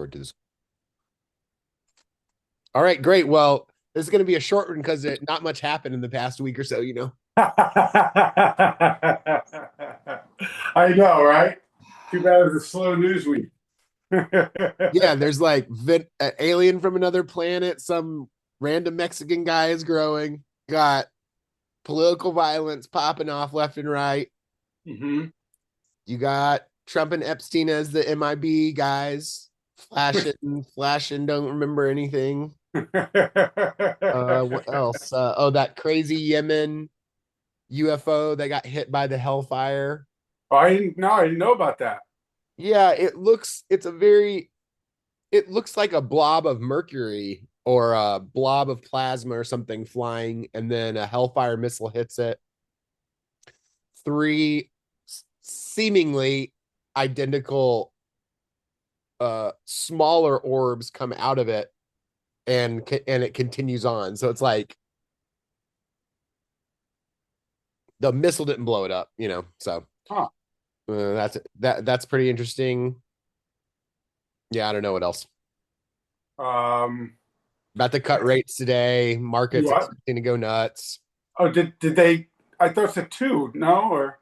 Discord to this. All right, great. Well, this is going to be a short one because not much happened in the past week or so, you know. I know, right? Too bad it was a slow news week. Yeah, there's like an alien from another planet, some random Mexican guy is growing, got political violence popping off left and right. hmm You got Trump and Epstein as the MIB guys, flashing, don't remember anything. What else? That crazy Yemen UFO that got hit by the hellfire. I didn't know about that. Yeah, it looks like a blob of mercury or a blob of plasma or something flying, and then a hellfire missile hits it. Three seemingly identical smaller orbs come out of it and it continues on. So it's like the missile didn't blow it up, you know. So Huh. that's pretty interesting. Yeah, I don't know what else. Um, About to cut rates today. Markets what? expecting to go nuts. Oh, did they? I thought it's a two, no? Or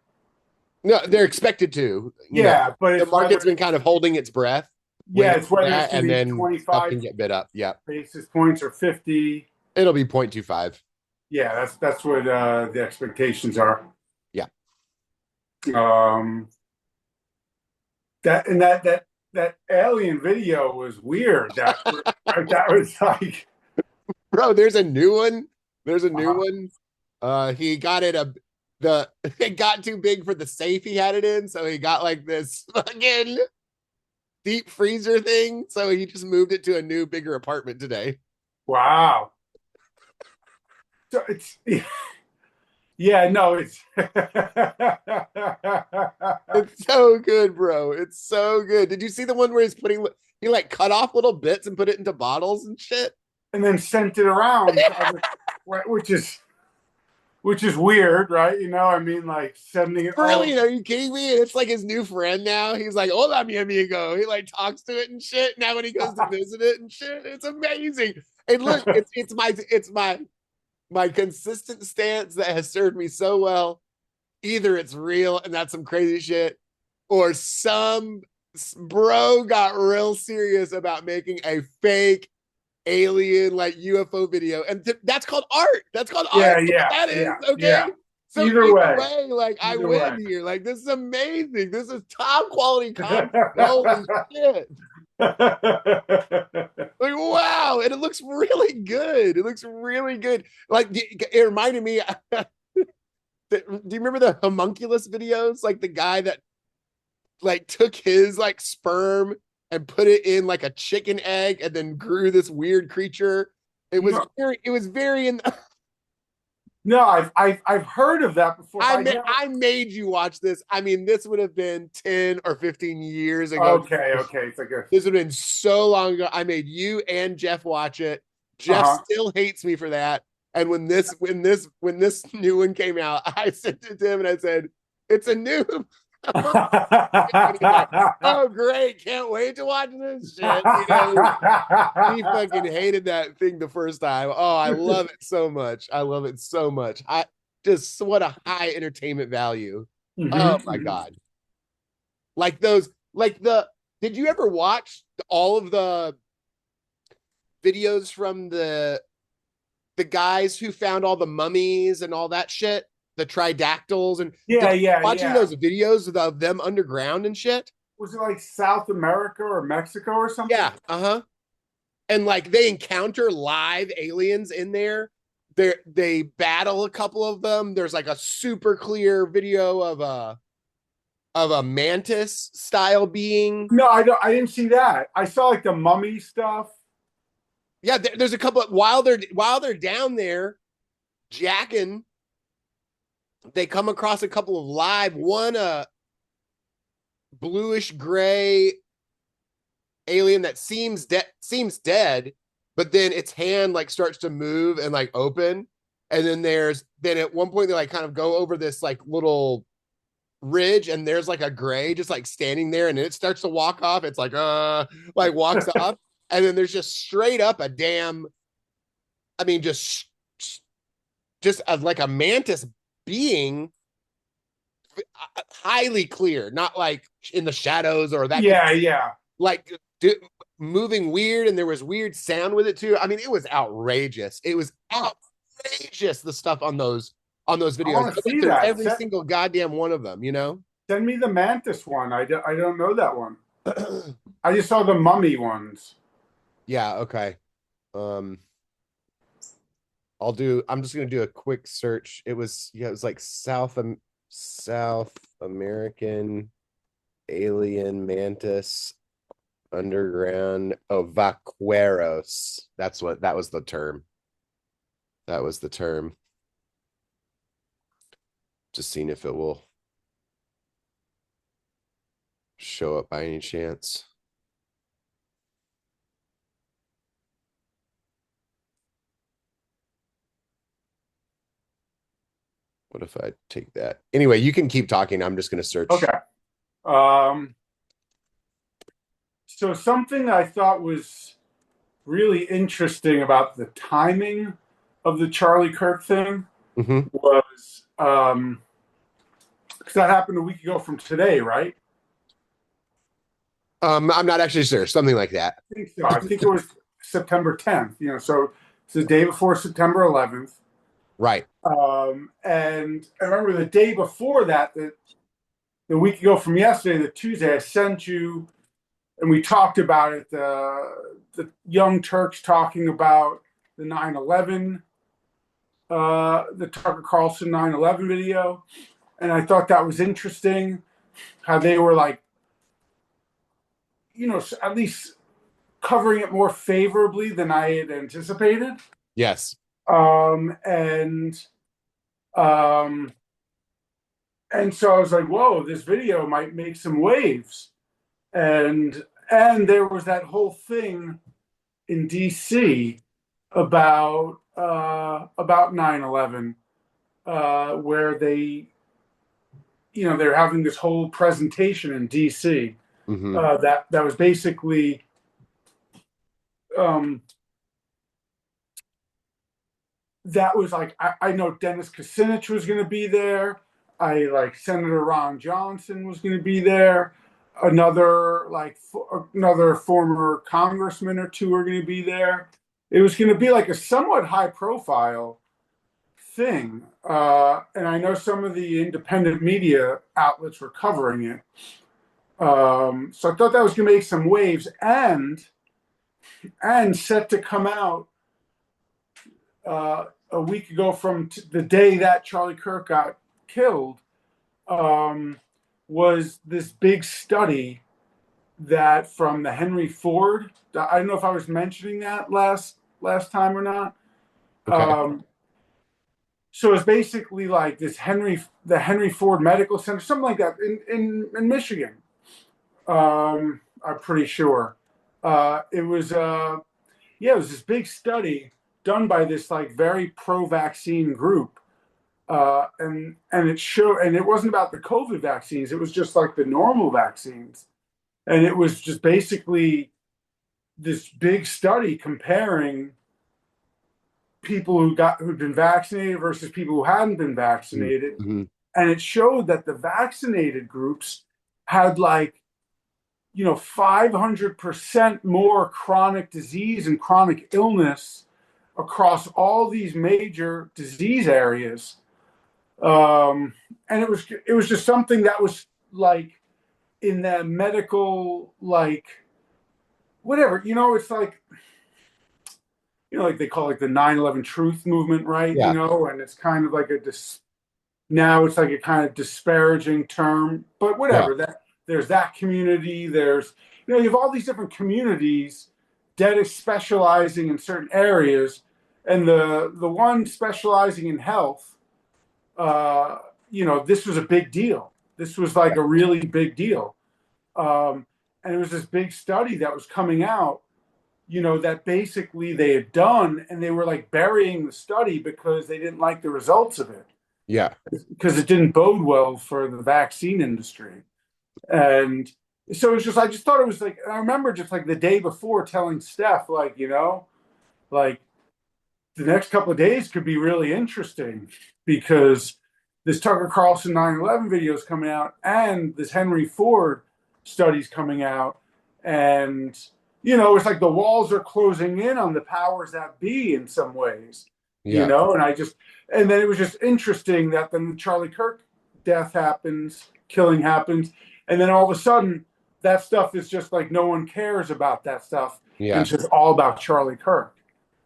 No, they're expected to. You know, yeah, but the it's market's whether been kind of holding its breath, yeah, waiting it's for whether it's that, going and to be then stuff 25 can get bid up. Yeah, basis points or 50. it'll be 0.25. Yeah, that's what the expectations are. Yeah. Um, that alien video was weird. That was like, Bro, there's a new one. There's a new uh, one. He got it got too big for the safe he had it in, so he got like this fucking deep freezer thing. So he just moved it to a new, bigger apartment today. wow. So it's yeah, no, it's It's so good, bro. It's so good. Did you see the one where he like cut off little bits and put it into bottles and shit? and then sent it around, which is weird, right? You know, I mean, like sending it all. Brilliant. Are you kidding me? It's like his new friend now. He's like, hola, mi amigo. He like talks to it and shit. Now when he goes to visit it and shit, it's amazing. And look, it's my consistent stance that has served me so well. Either it's real and that's some crazy shit, or some bro got real serious about making a fake alien like UFO video, and that's called art. That's called Yeah, art. yeah, That is yeah, okay. yeah. So Either either way, way, like I either win way. here. Like this is amazing. This is top quality content. Holy shit! Like wow, and it looks really good. It looks really good. Like it reminded me. Do you remember the homunculus videos? Like the guy that like took his like sperm and put it in like a chicken egg and then grew this weird creature. No, It was very in no, I've heard of that before, but I never. I made you watch this. I mean, this would have been 10 or 15 years ago. Okay, okay, it's like a This would have been so long ago. I made you and Jeff watch it. Jeff uh-huh. still hates me for that. And when this new one came out, I sent it to him and I said, "It's a new." He's like, "Oh, great! Can't wait to watch this shit." You know, he fucking hated that thing the first time. Oh, I love it so much. I love it so much. I just what a high entertainment value. Oh my Mhm. god! Like those, like the. Did you ever watch all of the videos from the guys who found all the mummies and all that shit, the tridactyls, and Yeah, did you yeah, watching yeah. those videos of them underground and shit? Was it like South America or Mexico or something? Yeah, uh-huh. And like they encounter live aliens in there. They battle a couple of them. There's like a super clear video of a mantis style being. No, I don't. I didn't see that. I saw like the mummy stuff. Yeah, there's a couple while they're down there jacking, they come across a couple of live one bluish gray alien that seems dead, but then its hand like starts to move and like open, and then at one point they like kind of go over this like little ridge and there's like a gray just like standing there and then it starts to walk off. It's like walks off. And then there's just straight up a damn, I mean, just like a mantis being highly clear, not like in the shadows or that could Yeah, yeah. like moving weird, and there was weird sound with it too. I mean, it was outrageous. It was outrageous the stuff on those I videos. want I to looked see through that. every single goddamn one of them, you know? Send me the Mantis one. I don't know that one. I just saw the mummy ones. Yeah, okay. Um I'm just gonna do a quick search. It was like South American alien mantis underground. Oh, vaqueros. That was the term. That was the term. Just seeing if it will show up by any chance. What if I take that? Anyway, you can keep talking. I'm just going to search. Okay. Um, so something I thought was really interesting about the timing of the Charlie Kirk thing Mm-hmm. was because that happened a week ago from today, right? I'm not actually sure. Something like that. I think so. I think it was September 10th. So it's the day before September 11th. Right. And I remember the day before that, the week ago from yesterday, the Tuesday, I sent you, and we talked about it. The Young Turks talking about the 9/11, the Tucker Carlson 9/11 video, and I thought that was interesting. How they were like, at least covering it more favorably than I had anticipated. Yes. And um, and so I was like, whoa, this video might make some waves. And there was that whole thing in DC about 9/11, where they're having this whole presentation in DC, Mm-hmm. that was basically, um, that was like, I know Dennis Kucinich was going to be there. I like Senator Ron Johnson was going to be there. Another former congressman or two are going to be there. It was going to be like a somewhat high profile thing. And I know some of the independent media outlets were covering it. So I thought that was going to make some waves, and set to come out a week ago from the day that Charlie Kirk got killed, was this big study that from the Henry Ford. I don't know if I was mentioning that last time or not. Okay. So it's basically like the Henry Ford Medical Center, something like that in Michigan. I'm pretty sure. It was this big study done by this like very pro-vaccine group, and it wasn't about the COVID vaccines. It was just like the normal vaccines, and it was just basically this big study comparing people who'd been vaccinated versus people who hadn't been vaccinated, Mm-hmm. and it showed that the vaccinated groups had like 500% more chronic disease and chronic illness across all these major disease areas. And it was just something that was like in that medical, like whatever, it's like they call it like the 9/11 truth movement, right? Yeah. And it's kind of like now it's like a kind of disparaging term, but Yeah. whatever. That there's that community. There's you have all these different communities that is specializing in certain areas, and the one specializing in health, this was a big deal. This was like a really big deal, and it was this big study that was coming out. That basically they had done, and they were like burying the study because they didn't like the results of it. Yeah. because it didn't bode well for the vaccine industry. And so it's just, I just thought it was like, I remember just like the day before telling Steph, like, like the next couple of days could be really interesting because this Tucker Carlson 9/11 video is coming out and this Henry Ford study's coming out. And, it's like the walls are closing in on the powers that be in some ways, Yeah. and then it was just interesting that then the Charlie Kirk death happens, killing happens. And then all of a sudden, that stuff is just like no one cares about that stuff. And Yeah. it's just all about Charlie Kirk.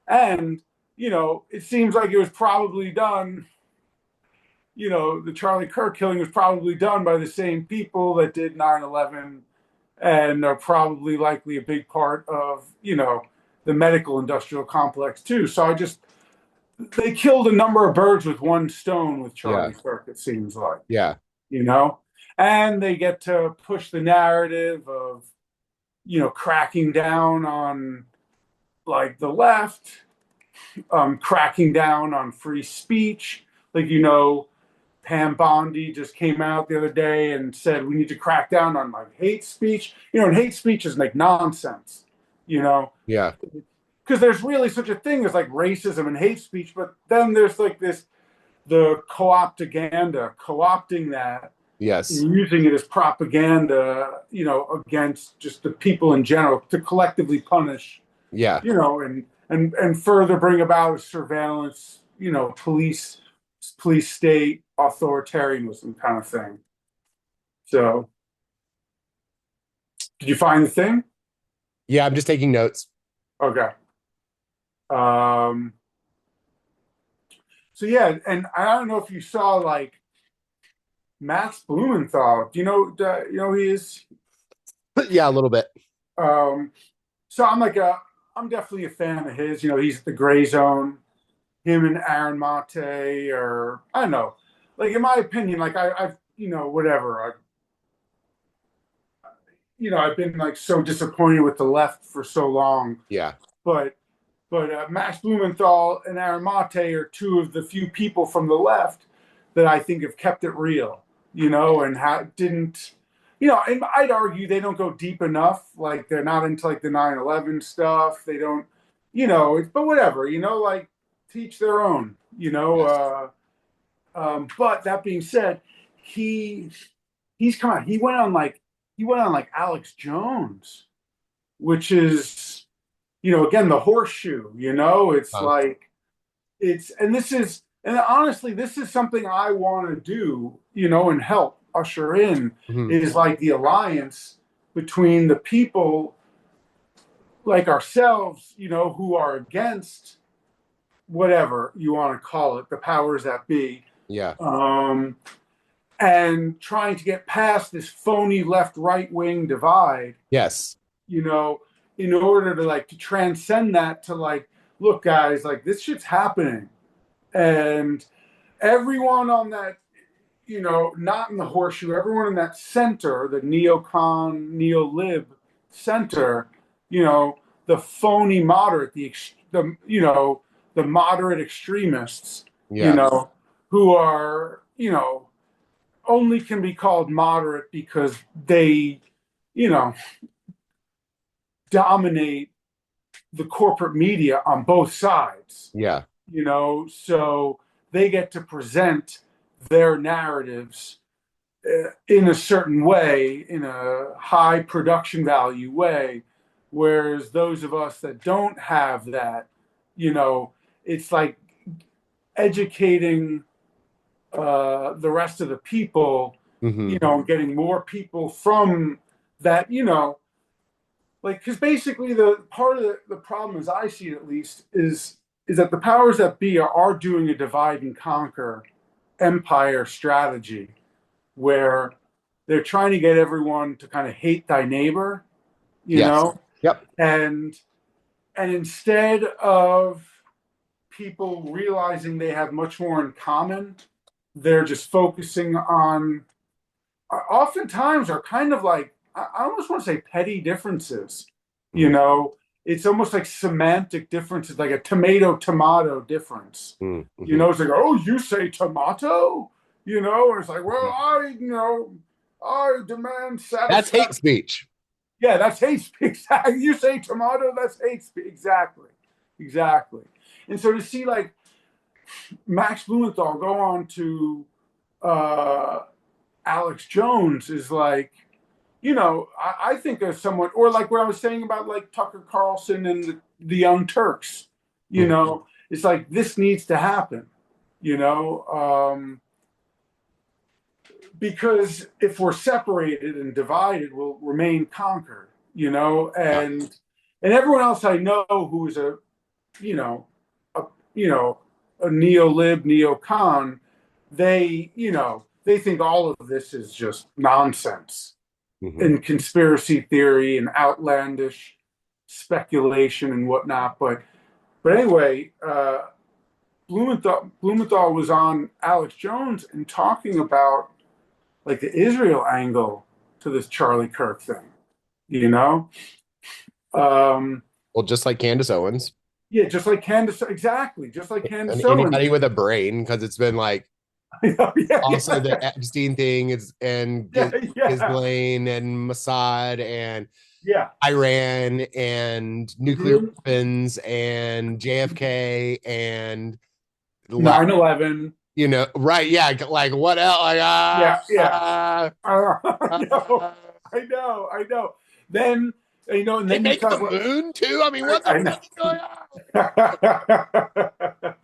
And it seems like it was probably done, the Charlie Kirk killing was probably done by the same people that did 9/11 and are probably likely a big part of, the medical industrial complex too. So they killed a number of birds with one stone with Yeah. Charlie Kirk, it seems like, Yeah. you know, and they get to push the narrative of, cracking down on like the left, cracking down on free speech. Like, Pam Bondi just came out the other day and said we need to crack down on like hate speech. And hate speech is like nonsense, you know, Yeah. because there's really such a thing as like racism and hate speech, but then there's like the co-optaganda, co-opting that Yes. and using it as propaganda, against just the people in general to collectively punish, Yeah. and further bring about a surveillance, police state authoritarianism kind of thing. So, did you find the thing? Yeah. I'm just taking notes. Okay. Um, so yeah, and I don't know if you saw like Max Blumenthal. Do you know? You know who he is? Yeah, a little bit. Um, so I'm definitely a fan of his. He's at the Gray Zone. Him and Aaron Mate, or I don't know. Like in my opinion, like I've whatever. I've been like so disappointed with the left for so long, Yeah. but Max Blumenthal and Aaron Mate are two of the few people from the left that I think have kept it real, and didn't, and I'd argue they don't go deep enough. Like they're not into like the 9/11 stuff. They don't, but whatever, like teach their own, Yes. But that being said, he he's come on. He went on like Alex Jones, which is, again, the horseshoe, it's Huh. like and honestly, this is something I want to do, and help usher in Mhm. is like the alliance between the people like ourselves, who are against whatever you want to call it, the powers that be, Yeah. um, and trying to get past this phony left right wing divide, Yes. you know, in order to like to transcend that to like, look, guys, like this shit's happening. And everyone on that, not in the horseshoe, everyone in that center, the neocon, neo-lib center, the phony moderate, the moderate extremists, Yeah. who are, only can be called moderate because they, you know, dominate the corporate media on both sides, Yeah. so they get to present their narratives in a certain way, in a high production value way, whereas those of us that don't have that, it's like educating the rest of the people, Hmm. getting more people from that, like, because basically the part of the problem, as I see it at least, is that the powers that be are doing a divide and conquer empire strategy where they're trying to get everyone to kind of hate thy neighbor, Yes. Yep. and instead of people realizing they have much more in common, they're just focusing on oftentimes are kind of like I almost want to say petty differences, you Mhm. know, it's almost like semantic differences, like a tomato difference. You Mm-hmm. know, it's like, oh, you say tomato? You know, it's like, well, I demand That's hate satisfaction. speech. Yeah, that's hate speech. You say tomato, that's hate speech. Exactly. Exactly. And so to see like Max Blumenthal go on to uh, Alex Jones is like, I think of someone, or like what I was saying about like Tucker Carlson and the Young Turks, Mhm. it's like this needs to happen, you know, because if we're separated and divided, we'll remain conquered, Yeah. and everyone else I know who is you know, a, a neo-lib, neo-con, they think all of this is just nonsense Hmm. and conspiracy theory and outlandish speculation and whatnot. But anyway, Blumenthal was on Alex Jones and talking about like the Israel angle to this Charlie Kirk thing. You know, um, Well, just like Candace Owens yeah, just like Candace, exactly, just like and Candace Owens. anybody with a brain, because it's been like Yeah, also yeah, the Epstein thing is and yeah, yeah, Ghislaine and Mossad and yeah. Iran and nuclear Mm-hmm. weapons and JFK and 9/11. right? Yeah, like what else? Like Yeah, yeah. I know, uh, I know. Then and they then you make the talk about. moon too. I mean, what the I fuck know. is going on?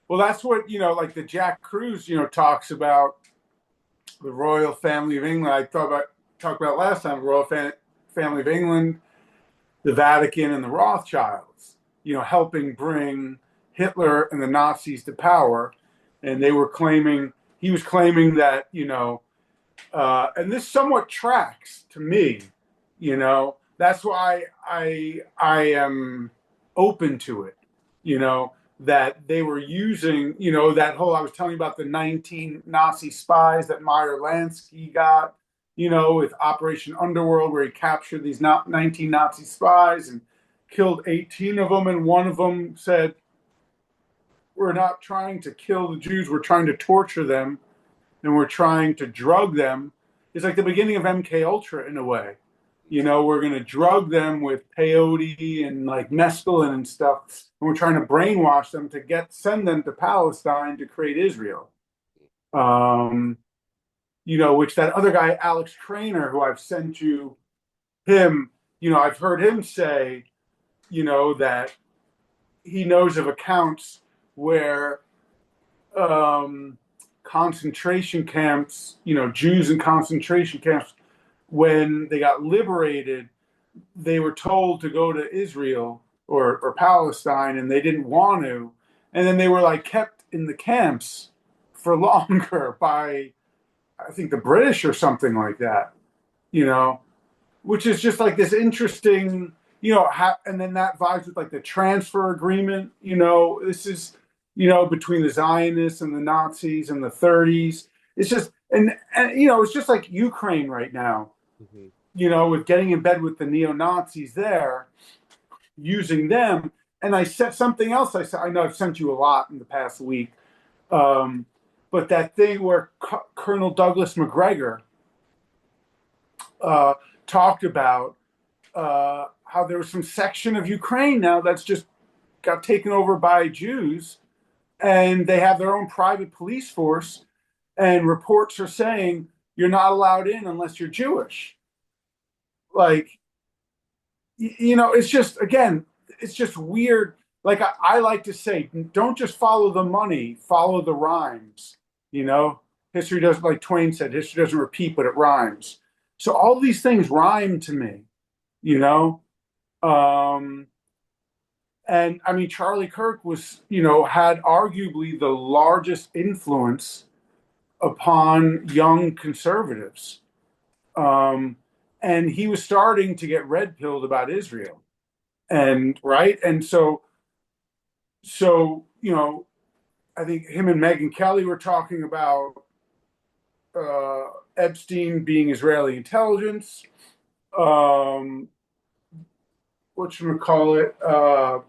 Well, that's what like the Jack Cruz, talks about the royal family of England. I talked about last time, the family of England, the Vatican, and the Rothschilds. Helping bring Hitler and the Nazis to power, and he was claiming that and this somewhat tracks to me. That's why I am open to it. That they were using, that whole I was telling you about the 19 Nazi spies that Meyer Lansky got, with Operation Underworld, where he captured these 19 Nazi spies and killed 18 of them, and one of them said, "We're not trying to kill the Jews; we're trying to torture them." And we're trying to drug them. It's like the beginning of MK Ultra in a way. We're going to drug them with peyote and like mescaline and stuff, and we're trying to brainwash them to send them to Palestine to create Israel. Um, which that other guy, Alex Trainer, who I've sent you, him, I've heard him say, that he knows of accounts where um, concentration camps, Jews in concentration camps, when they got liberated, they were told to go to Israel or Palestine, and they didn't want to. And then they were like kept in the camps for longer by, I think, the British or something like that, you know, which is just like this interesting, and then that vibes with like the transfer agreement. This is, between the Zionists and the Nazis in the 30s. It's just, and it's just like Ukraine right now, Mhm. with getting in bed with the neo Nazis there, using them. And I said something else. I know I've sent you a lot in the past week, um, but that thing where Colonel Douglas McGregor uh, talked about how there was some section of Ukraine now that's just got taken over by Jews, and they have their own private police force. And reports are saying you're not allowed in unless you're Jewish. Like, it's just, again, it's just weird. Like I like to say, don't just follow the money, follow the rhymes. You know, history doesn't, like Twain said, history doesn't repeat, but it rhymes. So all these things rhyme to me. You know, um, And I mean, Charlie Kirk had arguably the largest influence upon young conservatives. Um, and he was starting to get red pilled about Israel. And right. And so, I think him and Megyn Kelly were talking about uh, Epstein being Israeli intelligence. Um, whatchamacallit,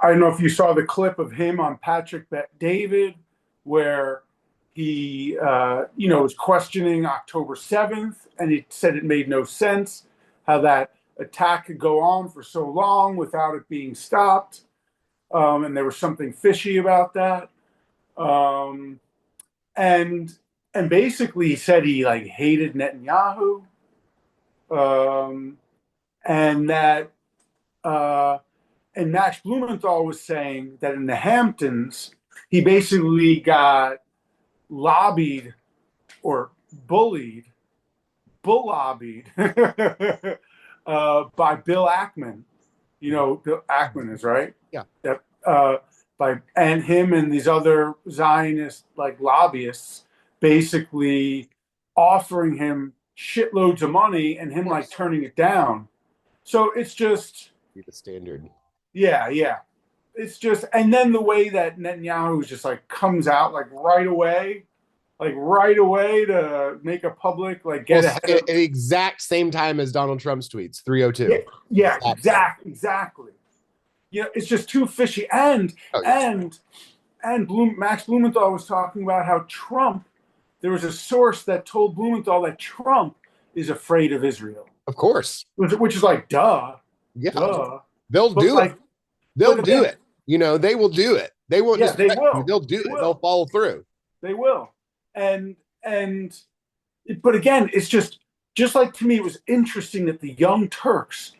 I don't know if you saw the clip of him on Patrick Bet David, where he, was questioning October 7th, and he said it made no sense how that attack could go on for so long without it being stopped, and there was something fishy about that, um, and and basically he said he like hated Netanyahu, um, and that. Uh, and Max Blumenthal was saying that in the Hamptons, he basically got lobbied or bullied, bull lobbied by Bill Ackman. You know, Bill Ackman is right. Yeah. That by and him and these other Zionist like lobbyists basically offering him shitloads of money and him like turning it down. So it's just Be the standard. yeah, yeah. It's just, and then the way that Netanyahu just like comes out like right away to make a public, like Well, get ahead at of. the exact same time as Donald Trump's tweets, Yeah, 302. yeah, Exact same. exactly. You know, it's just too fishy. And Oh, yes. and Max Blumenthal was talking about how Trump. There was a source that told Blumenthal that Trump is afraid of Israel, Of course. which is like duh, Yeah. duh. They'll But do it. like, They'll but do again, it. They will do it. They won't yeah, just they threaten you. will. They'll do They it. They'll will. follow through. They will. And but again, it's just like to me, it was interesting that the Young Turks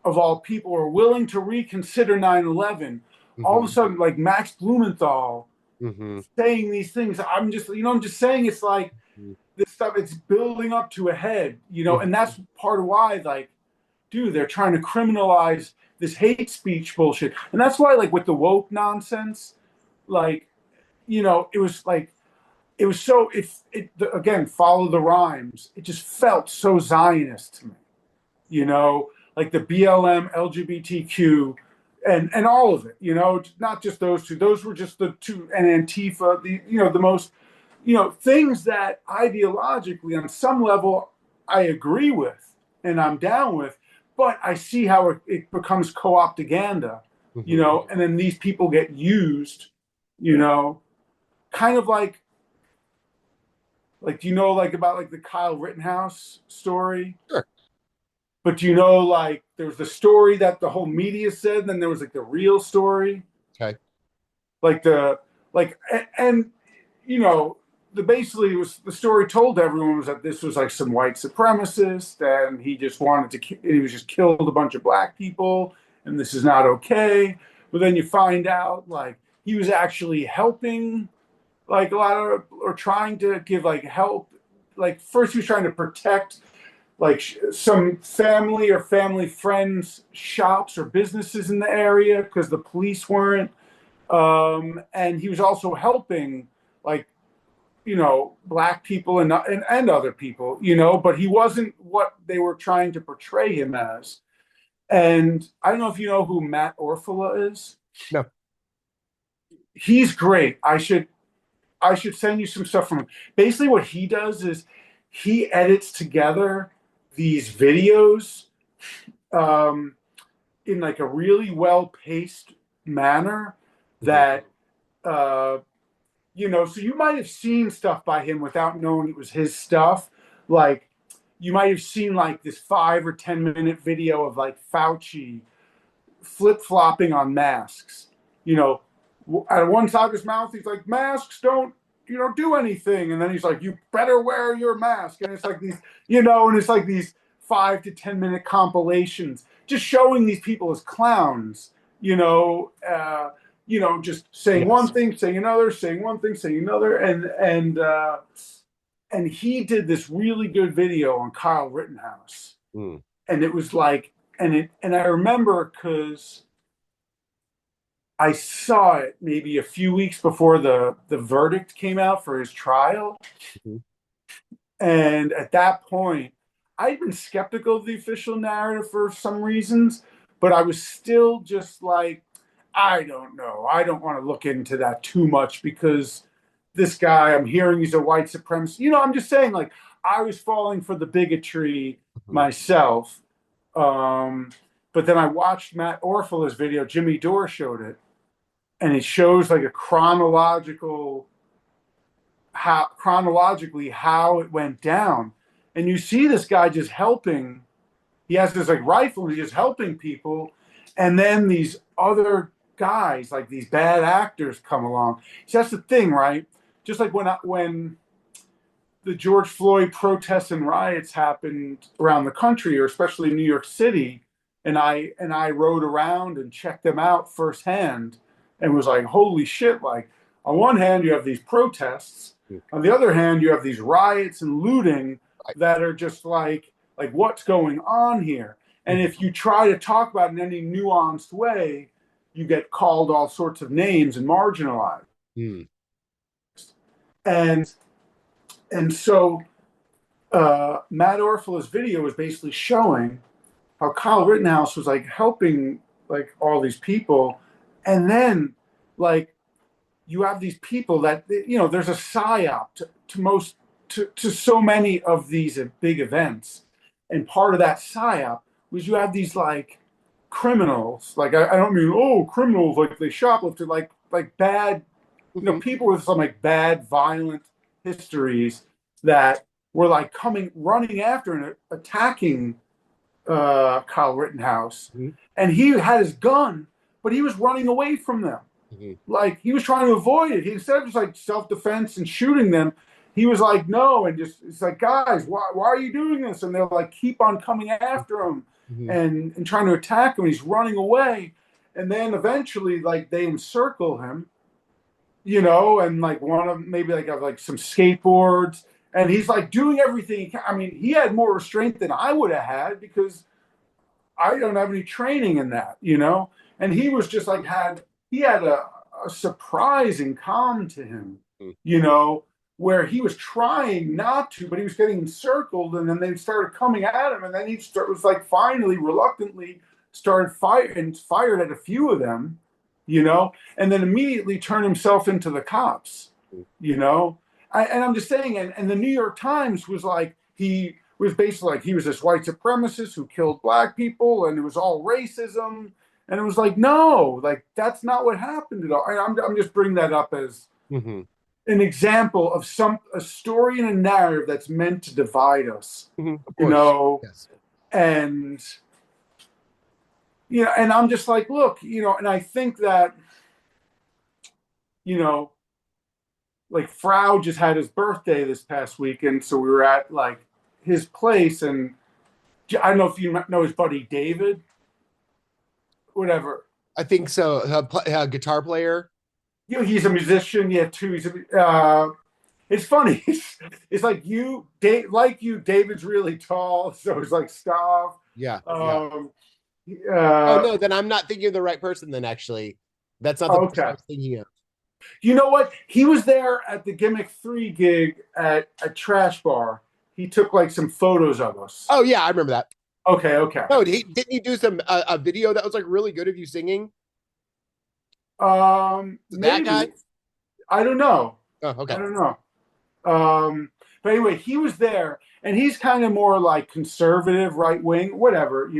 of all people are willing to reconsider 9/11. All of a Mm-hmm. sudden, like Max Blumenthal Mm-hmm. saying these things, I'm just saying it's like this stuff. It's building up to a head, Mm-hmm. and that's part of why, like, dude, they're trying to criminalize this hate speech bullshit, and that's why, like, with the woke nonsense, like, it was like it was so it again follow the rhymes. It just felt so Zionist to me, like the BLM, LGBTQ, and all of it. Not just those two. Those were just the two, and Antifa. The most things that ideologically on some level I agree with and I'm down with, but I see how it becomes co-optaganda, Mm-hmm. and then these people get used, kind of like, do you know like about like the Kyle Rittenhouse story? Sure. But do you know like there was the story that the whole media said, and then there was like the real story, Okay. like the like and the basically was the story told to everyone was that this was like some white supremacist and he just wanted to he was just killed a bunch of black people and this is not okay. But then you find out like he was actually helping like a lot of or trying to give like help. Like first he was trying to protect like some family or family friends shops or businesses in the area because the police weren't, and he was also helping like black people and other people, but he wasn't what they were trying to portray him as. And I don't know if you know who Matt Orfala is. No. He's great. I should send you some stuff from him. Basically, what he does is he edits together these videos, um, in like a really well paced manner Mm-hmm. that so you might have seen stuff by him without knowing it was his stuff. Like you might have seen like this 5 or 10 minute video of like Fauci flip flopping on masks. You know, Out of one side of his mouth, he's like, "Masks don't, do anything," and then he's like, "You better wear your mask." And it's like these, and it's like these 5 to 10 minute compilations, just showing these people as clowns. Just saying one Yes. thing, saying another, saying one thing, saying another, and he did this really good video on Kyle Rittenhouse, Mm. and it was like, and I remember because I saw it maybe a few weeks before the verdict came out for his trial. Mm-hmm. And at that point, I'd been skeptical of the official narrative for some reasons, but I was still just like, I don't know. I don't want to look into that too much because this guy, I'm hearing he's a white supremacist. I'm just saying, like, I was falling for the bigotry Mm-hmm. myself. Um, but then I watched Matt Orfala's video. Jimmy Dore showed it, and it shows like a chronologically how it went down. And you see this guy just helping. He has this like rifle, and he's just helping people, and then these other guys, like these bad actors, come along. So that's the thing, right? Just like when the George Floyd protests and riots happened around the country, or especially New York City, and I rode around and checked them out firsthand, and was like, holy shit! Like on one hand, you have these protests, on the other hand, you have these riots and looting that are just like what's going on here? And if you try to talk about it in any nuanced way, you get called all sorts of names and marginalized. Mm. And so Matt Orfala's video was basically showing how Kyle Rittenhouse was like helping like all these people, and then like you have these people that there's a psyop to most to so many of these big events, and part of that psyop was you have these like criminals, like I don't mean criminals like they shoplifted, like bad people with some like bad violent histories that were like coming running after and attacking Kyle Rittenhouse, Mhm. and he had his gun, but he was running away from them. Mhm. Like he was trying to avoid it. He, instead of just like self defense and shooting them, he was like, no, and just it's like, guys, why are you doing this? And they're like, keep on coming after him Mhm. and trying to attack him. He's running away, and then eventually, like they encircle him, and like one of them maybe like have like some skateboards, and he's like doing everything he can. I mean, he had more restraint than I would have had because I don't have any training in that. And he was just like he had a surprising calm to him, Mhm. you know, where he was trying not to, but he was getting encircled, and then they started coming at him, and then was like finally reluctantly started fired at a few of them, and then immediately turned himself into the cops, you know. And I'm just saying, and the New York Times was like he was basically like he was this white supremacist who killed black people, and it was all racism. And it was like, no, like that's not what happened at all. I'm just bringing that up as Mhm. an example of a story and a narrative that's meant to divide us, Mhm. Of you course. know, Yes. and and I'm just like, look, and I think that, you know, like Frau just had his birthday this past weekend, so we were at like his place, and I don't know if you know his buddy David, whatever. I think so. A guitar player. He's a musician, yeah, too. It's funny. It's like David's really tall, so it's like stuff. Yeah. Yeah. Um, Oh uh, no, then I'm not thinking of the right person. Then actually, that's not the person I okay. was thinking of. You know what? He was there at the Gimmick 3 gig at a Trash Bar. He took like some photos of us. Oh yeah, I remember that. Okay, okay. No, didn't he do some a video that was like really good of you singing? That Maybe. guy. I don't know. Oh, I okay. don't know. But anyway, he was there, and he's kind of more like conservative, right wing, whatever.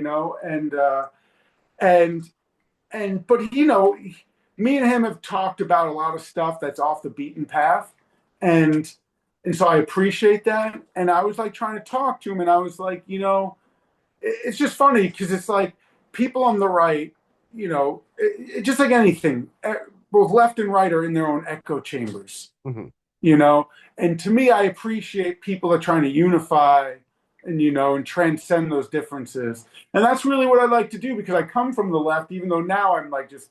And but me and him have talked about a lot of stuff that's off the beaten path, and so I appreciate that. And I was like trying to talk to him, and I was like, it's just funny because it's like people on the right, just like anything, both left and right are in their own echo chambers, Mhm. you know. And to me, I appreciate people that are trying to unify and transcend those differences. And that's really what I like to do because I come from the left, even though now I'm like just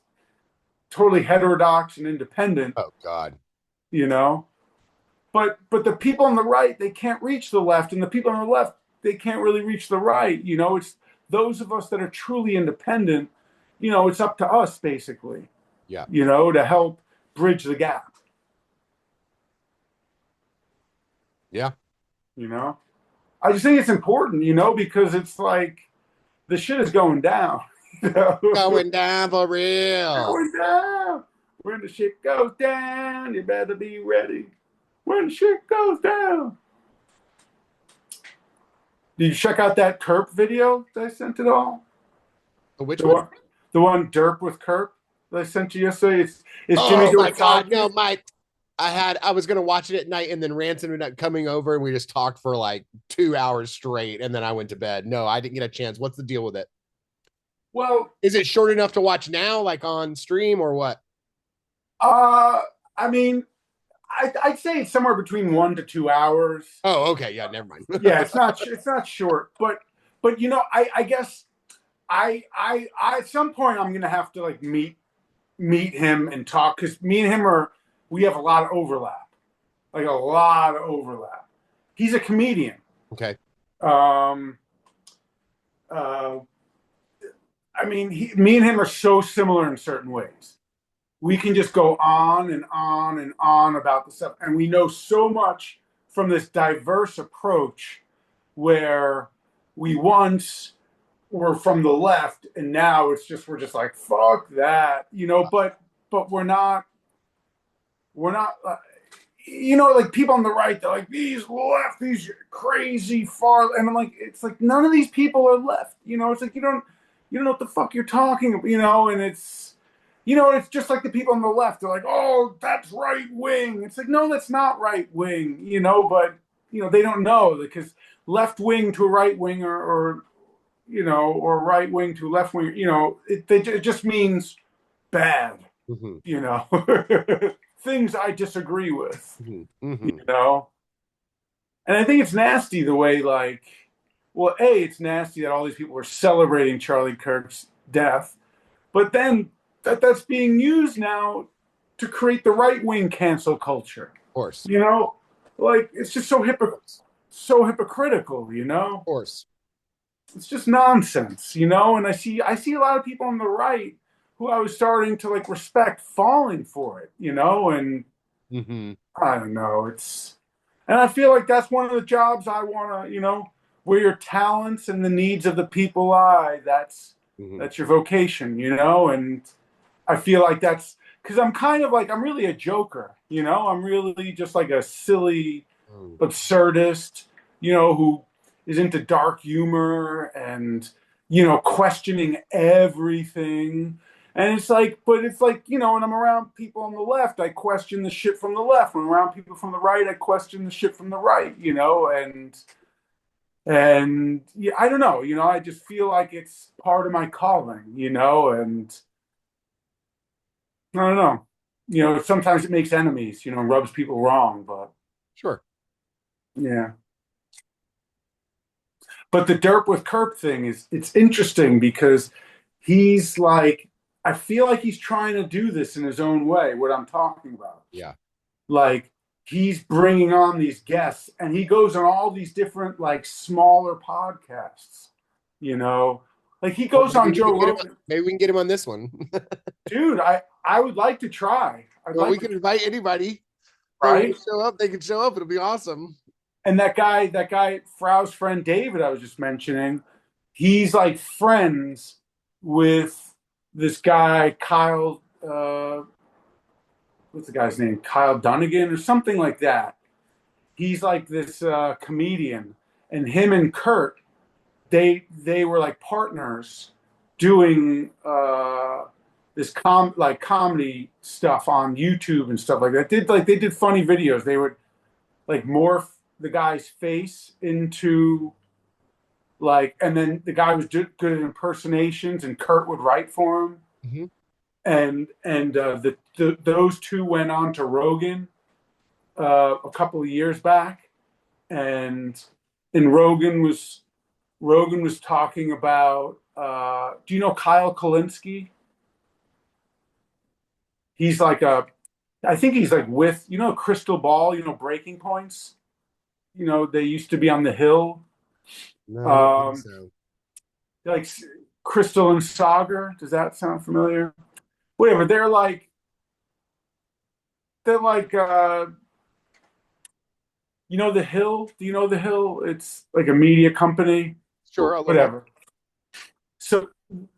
totally heterodox and independent, Oh God. you know. But the people on the right, they can't reach the left, and the people on the left, they can't really reach the right. It's those of us that are truly independent. It's up to us basically. Yeah. To help bridge the gap. Yeah. You know, I just think it's important. Because it's like the shit is going down. Going down for real. Going down. When the shit goes down, you better be ready. When the shit goes down. Did you check out that Kirk video that I sent it all? Which The one? one, the one Derp with Kirk that I sent you yesterday. It's Jimmy Oh doing my God. five No, minutes. my I was gonna watch it at night and then Ransom ended up coming over and we just talked for like 2 hours straight and then I went to bed. No, I didn't get a chance. What's the deal with it? Well, Is it short enough to watch now, like on stream or what? uh, I mean, I'd say it's somewhere between 1 to 2 hours. Oh, okay. Yeah, never mind. Yeah, it's not short, but I guess I at some point I'm gonna have to like meet him and talk because me and him are we have a lot of overlap, like a lot of overlap. He's a comedian. Okay. Um, uh, I mean, me and him are so similar in certain ways. We can just go on and on and on about the stuff, and we know so much from this diverse approach where we once were from the left and now we're just like fuck that, but we're not like people on the right, they're like these left, these crazy far, and I'm like, it's like none of these people are left. It's like you don't know what the fuck you're talking about, and it's just like the people on the left. They're like, oh, that's right wing. It's like, no, that's not right wing, but they don't know because left wing to right wing or right wing to left wing, it just means bad, Hmm. you know, things I disagree with, Hmm. you Hmm. know. And I think it's nasty the way, like, well, it's nasty that all these people are celebrating Charlie Kirk's death, but then that's being used now to create the right wing cancel culture. Of course. You know, like it's just so Of course. so hypocritical. Of course. It's just nonsense. And I see a lot of people on the right who I was starting to like respect falling for it. And Hmm. I don't know. And I feel like that's one of the jobs I want to, where your talents and the needs of the people lie. Hmm. That's your vocation, and I feel like that's because I'm kind of like I'm really a joker, I'm really just like a silly absurdist, who is into dark humor and questioning everything. And it's like, but it's like, when I'm around people on the left, I question the shit from the left. When I'm around people from the right, I question the shit from the right, and yeah, I don't know, I just feel like it's part of my calling, and I don't know. Sometimes it makes enemies, rubs people wrong, but Sure. yeah. But the Derp with Kerp thing it's interesting because he's like I feel like he's trying to do this in his own way, what I'm talking about. Yeah. Like he's bringing on these guests and he goes on all these different like smaller podcasts, you know. Like he Well, goes on Joe Rogan. maybe we can get him on this one. Dude, I would like to try. I'd Well, we like to can invite anybody. They want right? to show up. They can show up. It'll be awesome. And that guy, Frau's friend David, I was just mentioning, he's like friends with this guy, Kyle, what's the guy's name? Kyle Dunnigan or something like that. He's like this comedian, and him and Kurt, they were like partners doing this comedy stuff on YouTube and stuff like that. They did funny videos. They would like morph the guy's face into like, and then the guy was good at impersonations, and Kurt would write for him. Hmm. And those two went on to Rogan a couple of years back, and Rogan was talking about. Do you know Kyle Kalinske? He's like I think he's like with Crystal Ball, Breaking Points. They used to be on the Hill. No, I don't think Um, so. like Crystal and Sagar. Does that sound familiar? Whatever. They're like the Hill. Do you know the Hill? It's like a media company. Sure, a little. Whatever. So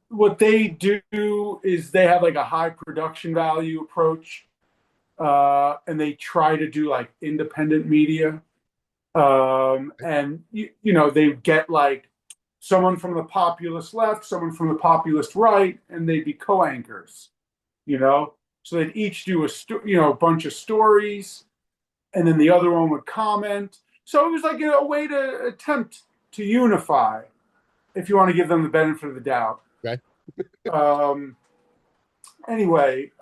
what they do is they have like a high production value approach, and they try to do like independent media. And they get like someone from the populist left, someone from the populist right, and they'd be co-anchors, you know. So they'd each do a bunch of stories, and then the other one would comment. So it was like a way to attempt to unify, if you want to give them the benefit of the doubt. Okay. Um, anyway,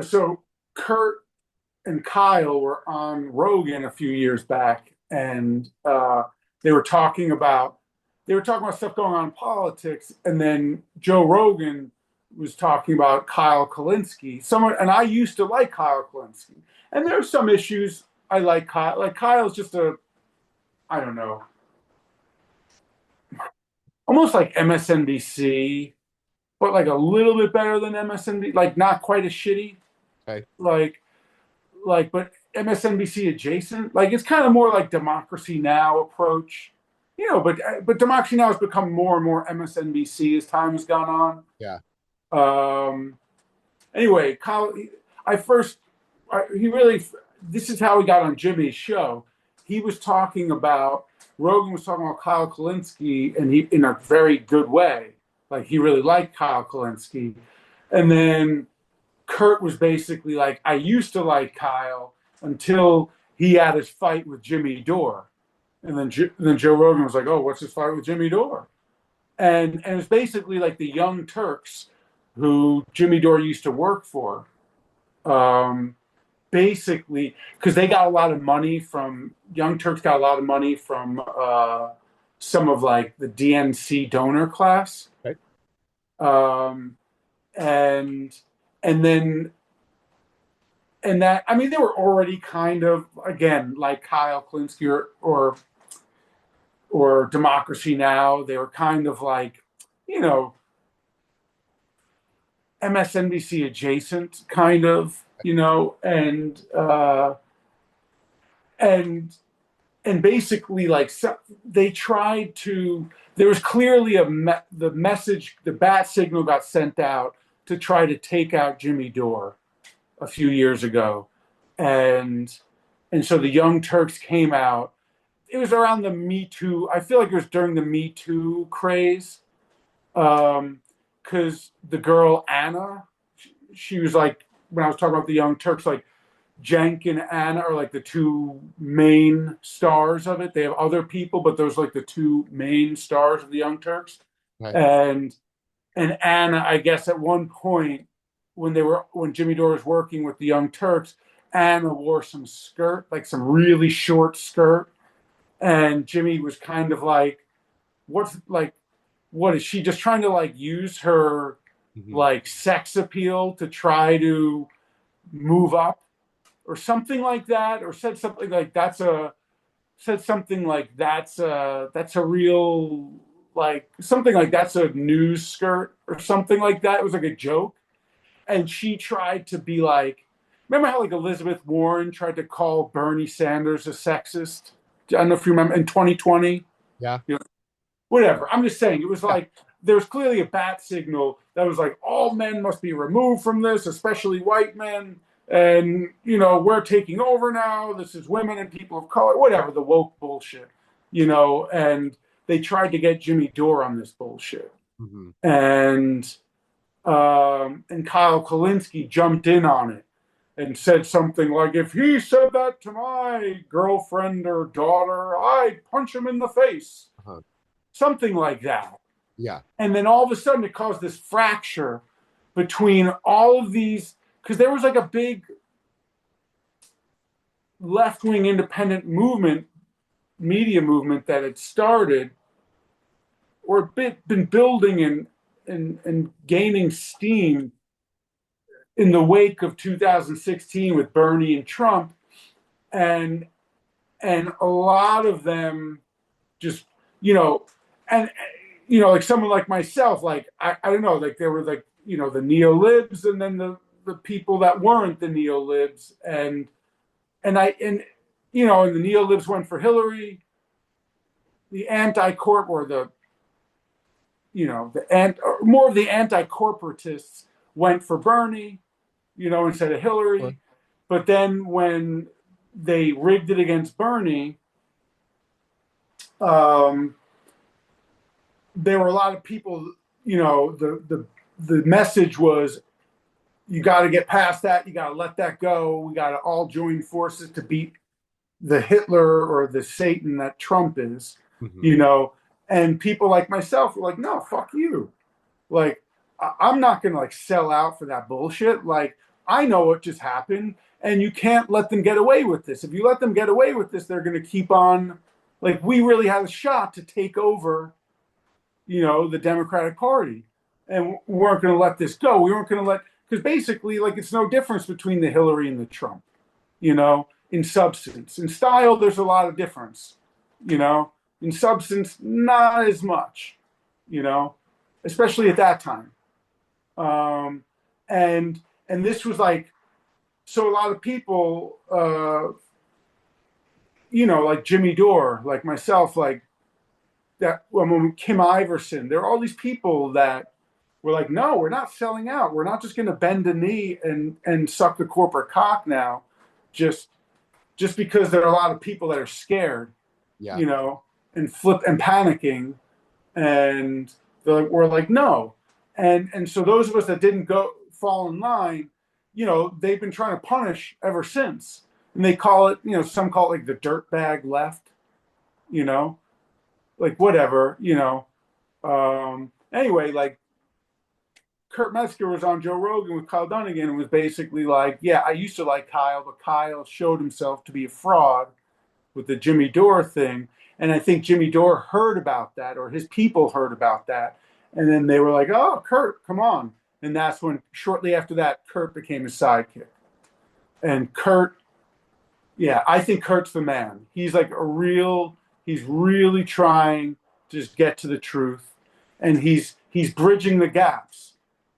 so Kurt and Kyle were on Rogan a few years back, and they were talking about stuff going on in politics, and then Joe Rogan was talking about Kyle Kalinske. Someone, and I used to like Kyle Kalinske, and there are some issues I like Kyle. Like Kyle's just I don't know, almost like MSNBC, but like a little bit better than MSNBC, like not quite as shitty. Okay. But MSNBC adjacent. Like it's kind of more like Democracy Now approach, But Democracy Now has become more and more MSNBC as time has gone Yeah. on. Anyway, Kyle, I first, he really. This is how he got on Jimmy's show. He was talking about Rogan was talking about Kyle Kalinske, and he in a very good way. Like he really liked Kyle Kalinske, and then Kurt was basically like, I used to like Kyle until he had his fight with Jimmy Dore. And then Joe Rogan was like, oh, what's his fight with Jimmy Dore? And it's basically like the Young Turks who Jimmy Dore used to work for. Basically, because they got a lot of money from Young Turks got a lot of money from some of like the DNC donor class. Okay. And and then and that I mean they were already kind of again like Kyle Kalinske or Democracy Now. They were kind of like you know MSNBC adjacent kind of and and basically like they tried to there was clearly the message the bat signal got sent out to try to take out Jimmy Dore a few years ago, and so the Young Turks came out. It was around the Me Too. I feel like it was during the Me Too craze, because the girl Anna, she was like when I was talking about the Young Turks, like Cenk and Anna are like the two main stars of it. They have other people, but those are like the two main stars of the Young Turks. Right. And Anna, I guess at one point when Jimmy Dore was working with the Young Turks, Anna wore some skirt, like some really short skirt, and Jimmy was kind of like, what is she just trying to like use her like sex appeal to try to move up or something like that, or said something like that's a real like something like that's a news skirt or something like that. It was like a joke. And she tried to be like, remember how like Elizabeth Warren tried to call Bernie Sanders a sexist? I don't know if you remember in 2020. Yeah. Whatever. I'm just saying it was Yeah. like there's clearly a bat signal that was like all men must be removed from this, especially white men. And we're taking over now. This is women and people of color, whatever the woke bullshit, And they tried to get Jimmy Dore on this bullshit, Mm-hmm. and Kyle Kalinske jumped in on it and said something like, "If he said that to my girlfriend or daughter, I'd punch him in the face." Uh-huh. Something like that. Yeah. And then all of a sudden it caused this fracture between all of these, because there was like a big left-wing independent media movement that had started or been building and gaining steam in the wake of 2016 with Bernie and Trump, and a lot of them just and like someone like myself, like I don't know, like there were like the neo-libs and then the people that weren't the neo-libs, and and the neo-libs went for Hillary, the anti-corp or more of the anti-corporatists went for Bernie, instead of Hillary. Sure. But then when they rigged it against Bernie, um, there were a lot of people. The message was, you got to get past that. You got to let that go. We got to all join forces to beat the Hitler or the Satan that Trump is. Mhm. You know, and people like myself were like, no, fuck you. Like, I'm not going to like sell out for that bullshit. Like, I know what just happened, and you can't let them get away with this. If you let them get away with this, they're going to keep on. Like, we really had a shot to take over, the Democratic Party, and we weren't going to let this go. We weren't going to let, because basically, like, it's no difference between the Hillary and the Trump. In substance. In style, there's a lot of difference. You know, in substance, not as much. You know, especially at that time. Um, and this was like, so a lot of people, like Jimmy Dore, like myself, like that. When Kim Iverson, there are all these people that were like, no, we're not selling out. We're not just going to bend a knee and suck the corporate cock now, just just because there are a lot of people that are scared, Yeah. you know, and flip and panicking, and we're like, no, and so those of us that didn't go fall in line, they've been trying to punish ever since, and they call it, some call it like the dirt bag left, you know, like whatever, anyway, like Kurt Metzger was on Joe Rogan with Kyle Dunnigan and was basically like, yeah, I used to like Kyle, but Kyle showed himself to be a fraud with the Jimmy Dore thing. And I think Jimmy Dore heard about that, or his people heard about that. And then they were like, oh, Kurt, come on. And that's when, shortly after that, Kurt became his sidekick. And Kurt, yeah, I think Kurt's the man. He's like he's really trying to just get to the truth. And he's bridging the gaps.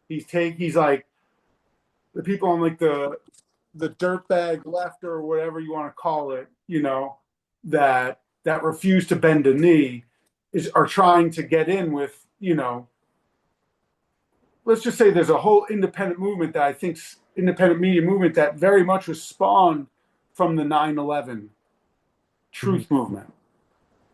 He's like the people on like the dirtbag left or whatever you want to call it, that refuse to bend a knee are trying to get in with, let's just say there's a whole independent movement that I think independent media movement that very much was spawned from the 9/11 Mhm. truth movement.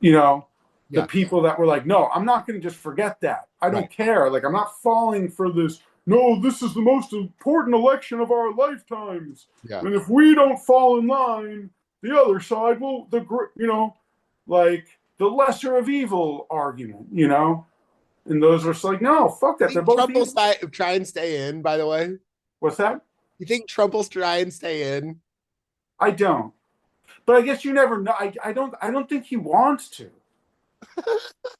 You know, the Yeah. people that were like, no, I'm not going to just forget that. I Right. don't care. Like, I'm not falling for this. No, this is the most important election of our lifetimes. Yeah. And if we don't fall in line, the other side will, like the lesser of evil argument, And those are like, no, fuck You that. They're think both Trump will evil. try and stay in, by the way? What's that? You think Trump will try and stay in? I don't. But I guess you never know. I don't think he wants to.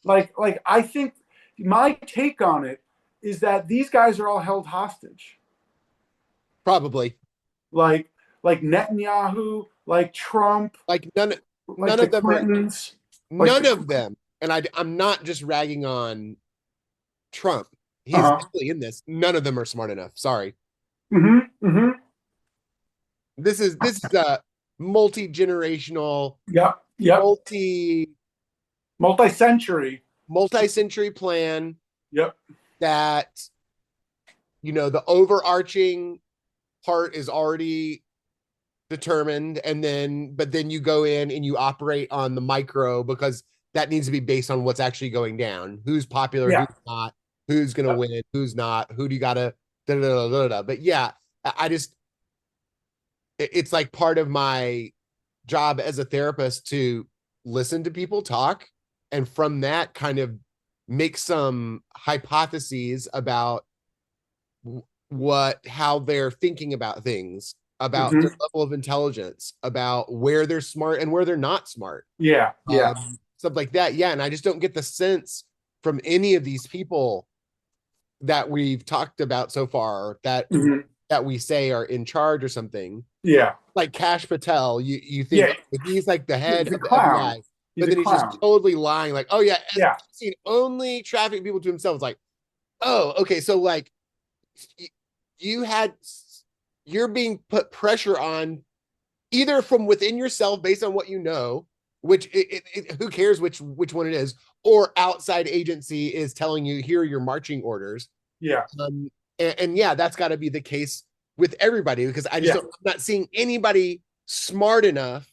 Like I think my take on it is that these guys are all held hostage. Probably. Like like Netanyahu, like Trump, Like none like none the of them are Clintons, like none the of them. And I'm not just ragging on Trump. He's uh-huh. definitely in this. None of them are smart enough. Sorry. Mm-hmm. This is a multi-generational, Yep. multi Multi-century. multi-century plan Yep. that the overarching part is already determined, and then you go in and you operate on the micro because that needs to be based on what's actually going down, who's popular, Yeah. who's not, who's gonna Yep. win, who's not, who do you gotta da, da, da, da, da. But yeah, I just it's like part of my job as a therapist to listen to people talk, and from that kind of make some hypotheses about how they're thinking about things, about their Mm-hmm. level of intelligence, about where they're smart and where they're not smart, Yeah. Yeah. stuff like that. Yeah, and I just don't get the sense from any of these people that we've talked about so far Mm-hmm. that we say are in charge or something. Yeah. Like Cash Patel, you think Yeah. he's like the head He's a of the clown. FBI, He's but a then he's just clown. totally lying. Like, oh yeah, as Yeah. seen only traffic people to himself. It's like, oh, okay, so like you had you're being put pressure on either from within yourself based on what you know, which who cares which one it is, or outside agency is telling you here are your marching orders. Yeah. And yeah, that's got to be the case with everybody because I just Yeah. don't, I'm not seeing anybody smart enough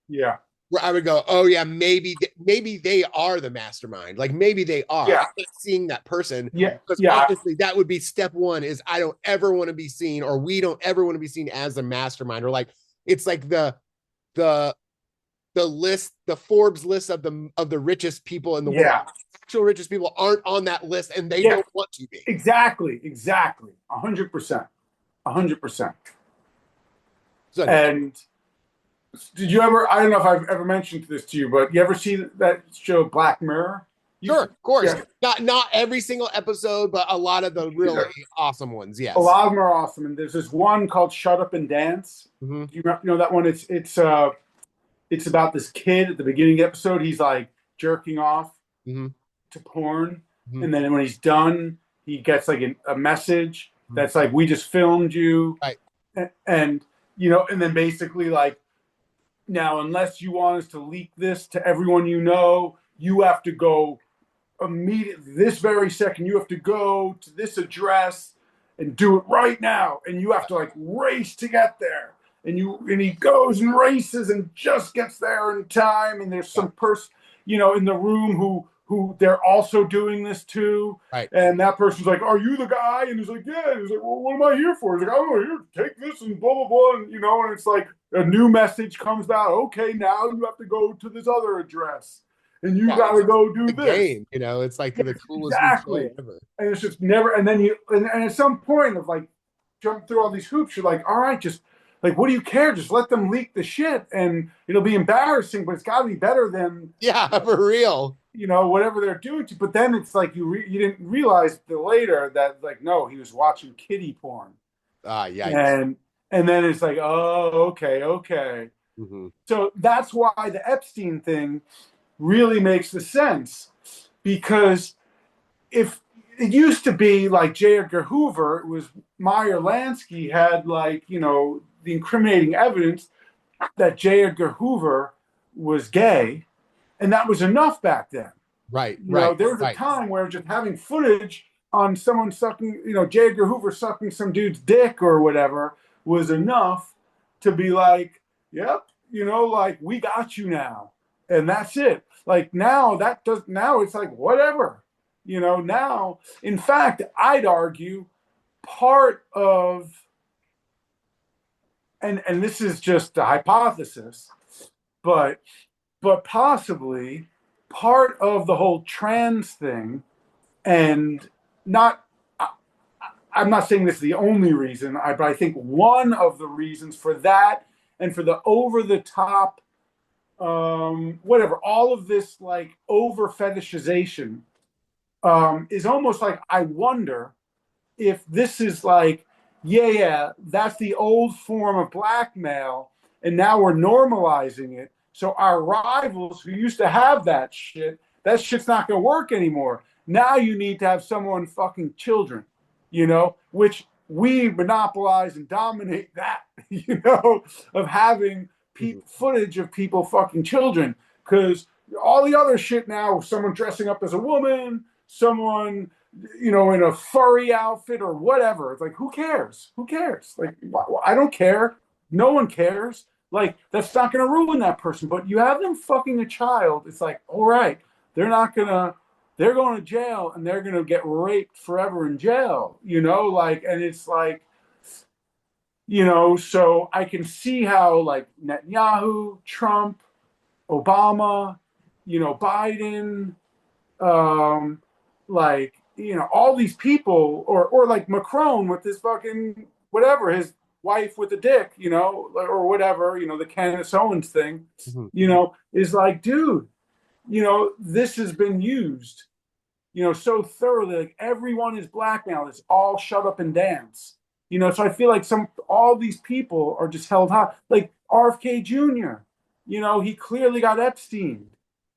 Yeah. where I would go, oh yeah, maybe they are the mastermind. Like maybe they are. I'm Yeah. not seeing that person Yeah. because Yeah. obviously that would be step one is I don't ever want to be seen or we don't ever want to be seen as a mastermind or like it's like the the list, the Forbes list of the richest people in the world. Yeah. Actual richest people aren't on that list and they Yeah. don't want to be. Exactly. Exactly. 100%. 100%. So anyway, And did you ever? I don't know if I've ever mentioned this to you, but you ever see that show Black Mirror? sure, of course. Yeah. Not every single episode, but a lot of the really awesome ones. A Yes. lot of them are awesome, and there's this one called "Shut Up and Dance." Mm-hmm. You know that one? It's about this kid at the beginning of the episode. He's like jerking off Mm-hmm. to porn, Mm-hmm. and then when he's done, he gets like a message Mm-hmm. that's like, "We just filmed you," Right. and you know, and then basically like, now unless you want us to leak this to everyone you know, you have to go immediately this very second. You have to go to this address and do it right now, and you have to like race to get there. And he goes and races and just gets there in time. And there's Yeah. some person, you know, in the room who they're also doing this too. Right. And that person's like, "Are you the guy?" And he's like, "Yeah." And he's like, "Well, what am I here for?" He's like, "I'm here to take this and blah blah blah." And you know, and it's like a new message comes out. Okay, now you have to go to this other address and you Yeah, got to go do the this. game, you know, it's like the coolest new show Exactly. ever. And it's just never, and then and at some point of like jump through all these hoops, you're like, all right, just like, what do you care? Just let them leak the shit and it'll be embarrassing, but it's got to be better than, Yeah, for real. you know, whatever they're doing to. But then it's like you didn't realize the later that like, no, he was watching kiddie porn. Ah, yikes. And then it's like, oh, okay, okay. Mm-hmm. So that's why the Epstein thing really makes the sense, because if it used to be like J. Edgar Hoover, it was Meyer Lansky had like, you know, the incriminating evidence that J. Edgar Hoover was gay, and that was enough back then. Right, You know, right, there was a right. time where just having footage on someone sucking, you know, J. Edgar Hoover sucking some dude's dick or whatever was enough to be like, yep, you know, like we got you now. And that's it. Like now it's like whatever. You know, now, in fact, I'd argue part of, and this is just a hypothesis, but possibly part of the whole trans thing, and not I'm not saying this is the only reason, but I think one of the reasons for that and for the over the top, whatever, all of this like over fetishization, is almost like I wonder if this is like, yeah, that's the old form of blackmail, and now we're normalizing it. So our rivals who used to have that shit's not going to work anymore. Now you need to have someone fucking children, you know, which we monopolize and dominate that, you know, of having footage of people fucking children. Because all the other shit now, someone dressing up as a woman, someone, you know, in a furry outfit or whatever. It's like, who cares? Who cares? Like, I don't care. No one cares. Like, that's not going to ruin that person. But you have them fucking a child. It's like, all right, they're not going to, they're going to jail and they're going to get raped forever in jail, you know, like, and it's like, you know, so I can see how like Netanyahu, Trump, Obama, you know, Biden, like, you know, all these people, or like Macron with his fucking whatever, his wife with a dick, you know, or whatever, you know, the Candace Owens thing, Mm-hmm. you know, is like, dude, you know, this has been used, you know, so thoroughly. Like everyone is blackmailed. It's all shut up and dance. You know, so I feel like all these people are just held high. Like RFK Jr., you know, he clearly got Epstein.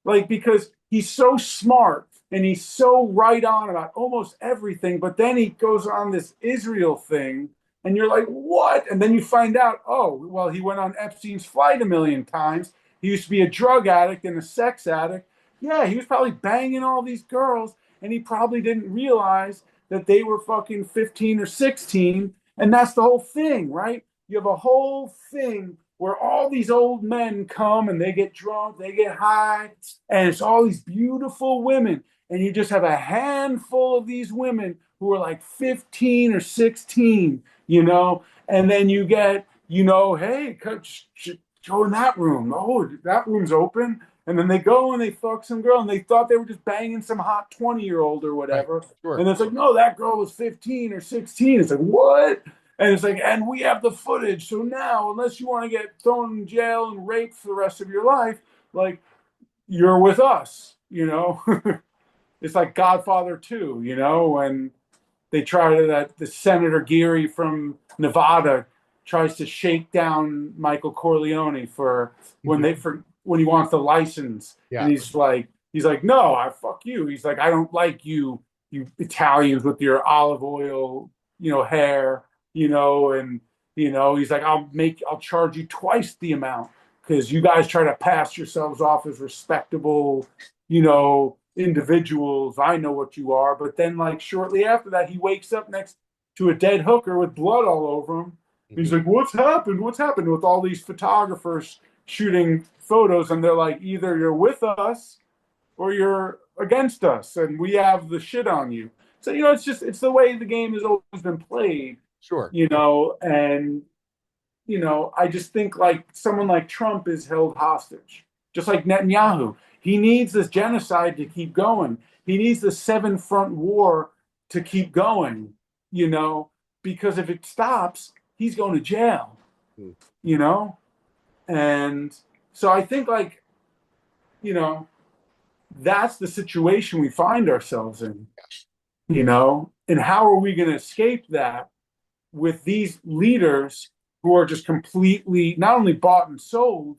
Like, because he's so smart and he's so right on about almost everything, but then he goes on this Israel thing, and you're like, what? And then you find out, oh, well, he went on Epstein's flight a million times. He used to be a drug addict and a sex addict. Yeah, he was probably banging all these girls, and he probably didn't realize that they were fucking 15 or 16. And that's the whole thing, right? You have a whole thing where all these old men come and they get drunk, they get high, and it's all these beautiful women. And you just have a handful of these women who are like 15 or 16, and then you get, hey, go in that room. Oh, that room's open. And then they go and they fuck some girl and they thought they were just banging some hot 20-year-old or Right. whatever. Sure. And it's like, no, that girl was 15 or 16. It's like, what? And it's like, and we have the footage. So now, unless you want to get thrown in jail and raped for the rest of your life, like, you're with us. It's like Godfather 2, and they try to, that the Senator Geary from Nevada tries to shake down Michael Corleone for when he wants the license, and Yeah. he's like, no, I fuck you. He's like, I don't like you Italians with your olive oil, hair, and he's like, I'll charge you twice the amount because you guys try to pass yourselves off as respectable, individuals. I know what you are. But then, like, shortly after that, he wakes up next to a dead hooker with blood all over him. He's Hmm. like, what's happened? What's happened? With all these photographers shooting photos, and they're like, either you're with us or you're against us, and we have the shit on you. So, it's the way the game has always been played, Sure. and I just think like someone like Trump is held hostage, just like Netanyahu. He needs this genocide to keep going. He needs the seven front war to keep going, you know, because if it stops, he's going to jail, Mm. you know? And so I think like, you know, that's the situation we find ourselves in, and how are we going to escape that with these leaders who are just completely not only bought and sold,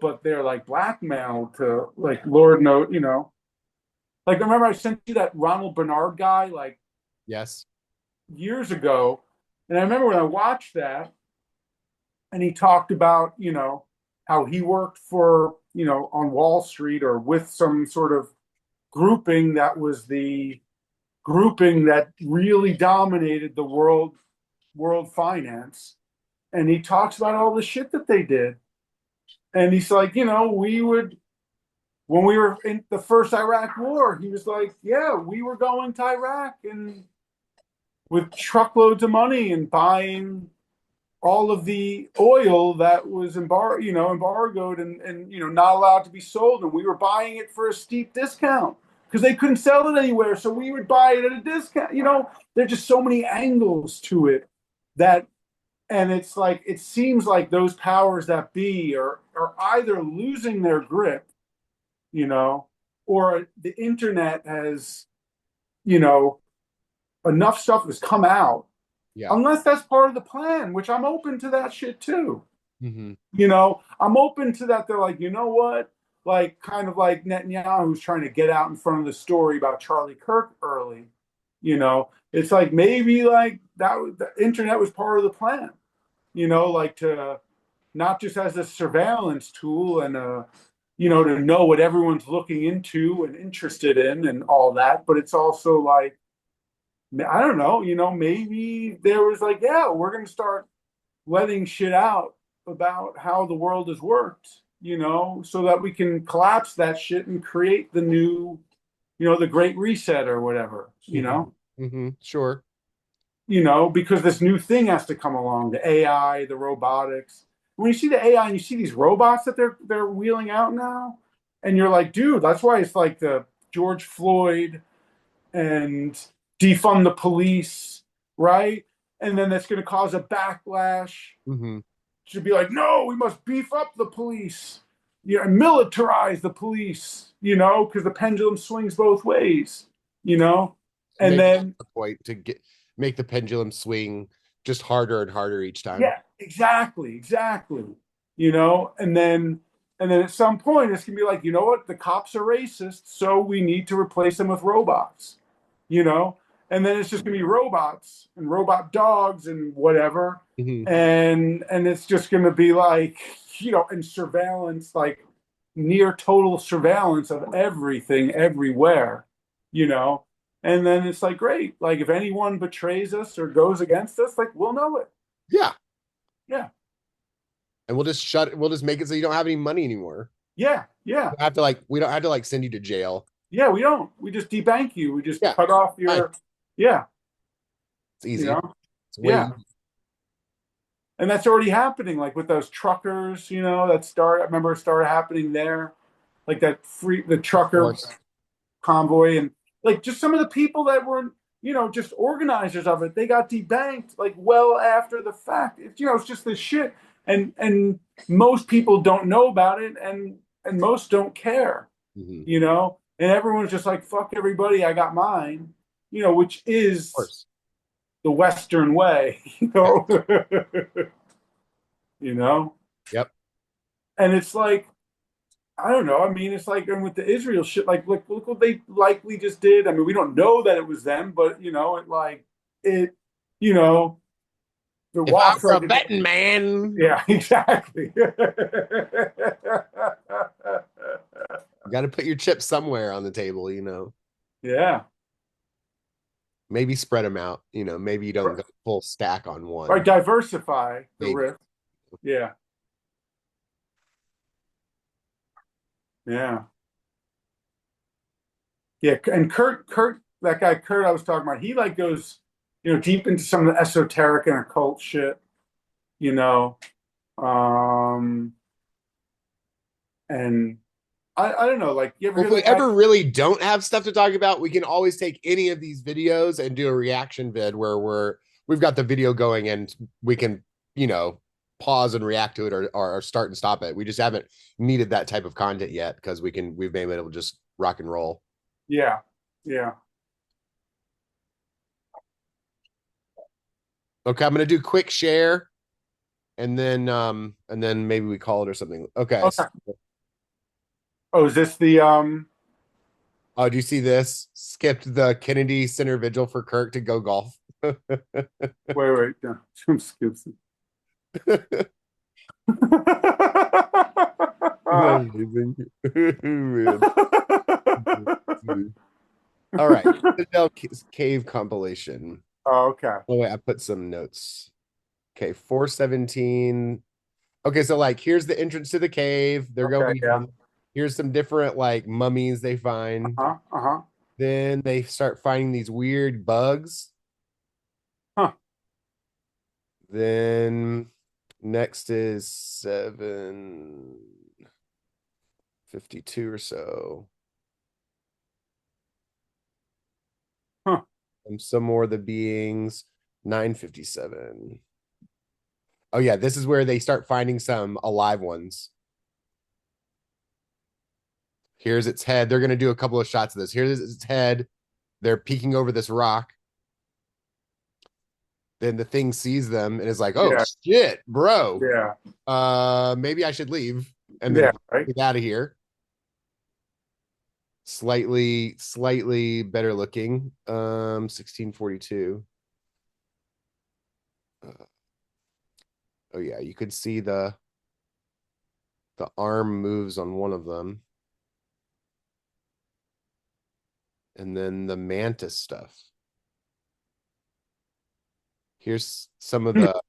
but they're like blackmailed to like Lord knows, like remember I sent you that Ronald Bernard guy like Yes. years ago, and I remember when I watched that, and he talked about how he worked for on Wall Street or with some sort of grouping that was the grouping that really dominated the world finance, and he talks about all the shit that they did. And he's like, we would, when we were in the first Iraq war, he was like, yeah, we were going to Iraq and with truckloads of money and buying all of the oil that was embargoed and not allowed to be sold. And we were buying it for a steep discount because they couldn't sell it anywhere. So we would buy it at a discount. There's just so many angles to it that and it's like it seems like those powers that be are either losing their grip, or the internet has, you know, enough stuff has come out. Yeah. Unless that's part of the plan, which I'm open to that shit too. Hmm. I'm open to that. They're like, you know what? Like, kind of like Netanyahu who's trying to get out in front of the story about Charlie Kirk early. It's like maybe like that the internet was part of the plan, like to not just as a surveillance tool and to know what everyone's looking into and interested in and all that, but it's also like I don't know, maybe there was like, yeah, we're gonna start letting shit out about how the world has worked, so that we can collapse that shit and create the new, the Great Reset or whatever, Hmm. Hmm. Sure. because this new thing has to come along, the AI, the robotics. When you see the AI and you see these robots that they're wheeling out now, and you're like, dude, that's why it's like the George Floyd and defund the police, right? And then that's going to cause a backlash. Hmm. Should be like, no, we must beef up the police, and militarize the police, because the pendulum swings both ways, you know, and Maybe that's then the point to make the pendulum swing just harder and harder each time. yeah, exactly, and then at some point it's gonna be like, you know what, the cops are racist, so we need to replace them with robots, you know, and then it's just gonna be robots and robot dogs and whatever, Hmm. and it's just gonna be like, and surveillance, like near total surveillance of everything everywhere, you know, and then it's like great, like if anyone betrays us or goes against us, like we'll know it. Yeah. Yeah. And we'll just make it so you don't have any money anymore. Yeah, yeah, We don't have to like send you to jail. yeah. We don't. We just debank you. We just Yeah, cut off fine. your. Yeah, It's you easy. know. It's way Yeah, easy. and that's already happening. Like with those truckers, that I remember it started happening there, like the Of trucker course. convoy, and like just some of the people that were, just organizers of it, they got debanked like well after the fact. It's just this shit, and most people don't know about it, and most don't care, Mhm. and everyone's just like fuck everybody, I got mine, which Of is course. the Western way, Yeah. you know, Yep. and it's like I don't know. I mean, it's like, and with the Israel shit, like, look what they likely just did. I mean, we don't know that it was them, but it, you know, the If I walks were like, a betting man, yeah, exactly. you got to put your chips somewhere on the table, you know. Yeah, Maybe spread them out, you know. Maybe you don't go full stack on right. one. Diversify the Maybe. risk. Yeah, yeah, yeah. And Kurt, that guy Kurt I was talking about, he like goes, deep into some of the esoteric and occult shit. You know, um, and I don't know. Like, you ever Well, if hear we that guy? ever really don't have stuff to talk about, we can always take any of these videos and do a reaction vid where we've got the video going and we can, you know, pause and react to it or start and stop it. We just haven't needed that type of content yet because we've been able to just rock and roll. Yeah, yeah. Okay, I'm gonna do quick share and then maybe we call it or something. Okay. Okay. Oh, is this the Oh, do you see this? Skipped the Kennedy Center vigil for Kirk to go golf. wait, no, Jim skips it. Amazing. Man. All right. Citadel Cave compilation. Oh, okay. Oh, wait, I put some notes. Okay, 417. Okay, so like here's the entrance to the cave. They're Okay, going yeah. in. Here's some different like mummies they find. Uh-huh. Uh-huh. Then they start finding these weird bugs. Huh. Then next is 752 or so. Huh. And some more of the beings. 957. Oh yeah, this is where they start finding some alive ones. Here's its head. They're gonna do a couple of shots of this. Here's its head. They're peeking over this rock. Then the thing sees them and is like, "Oh Yeah. shit, bro. Yeah. Maybe I should leave." And then Yeah, right. get out of here. Slightly better looking. 1642. Uh, oh yeah, you could see the arm moves on one of them. And then the mantis stuff. Here's some of Hmm. the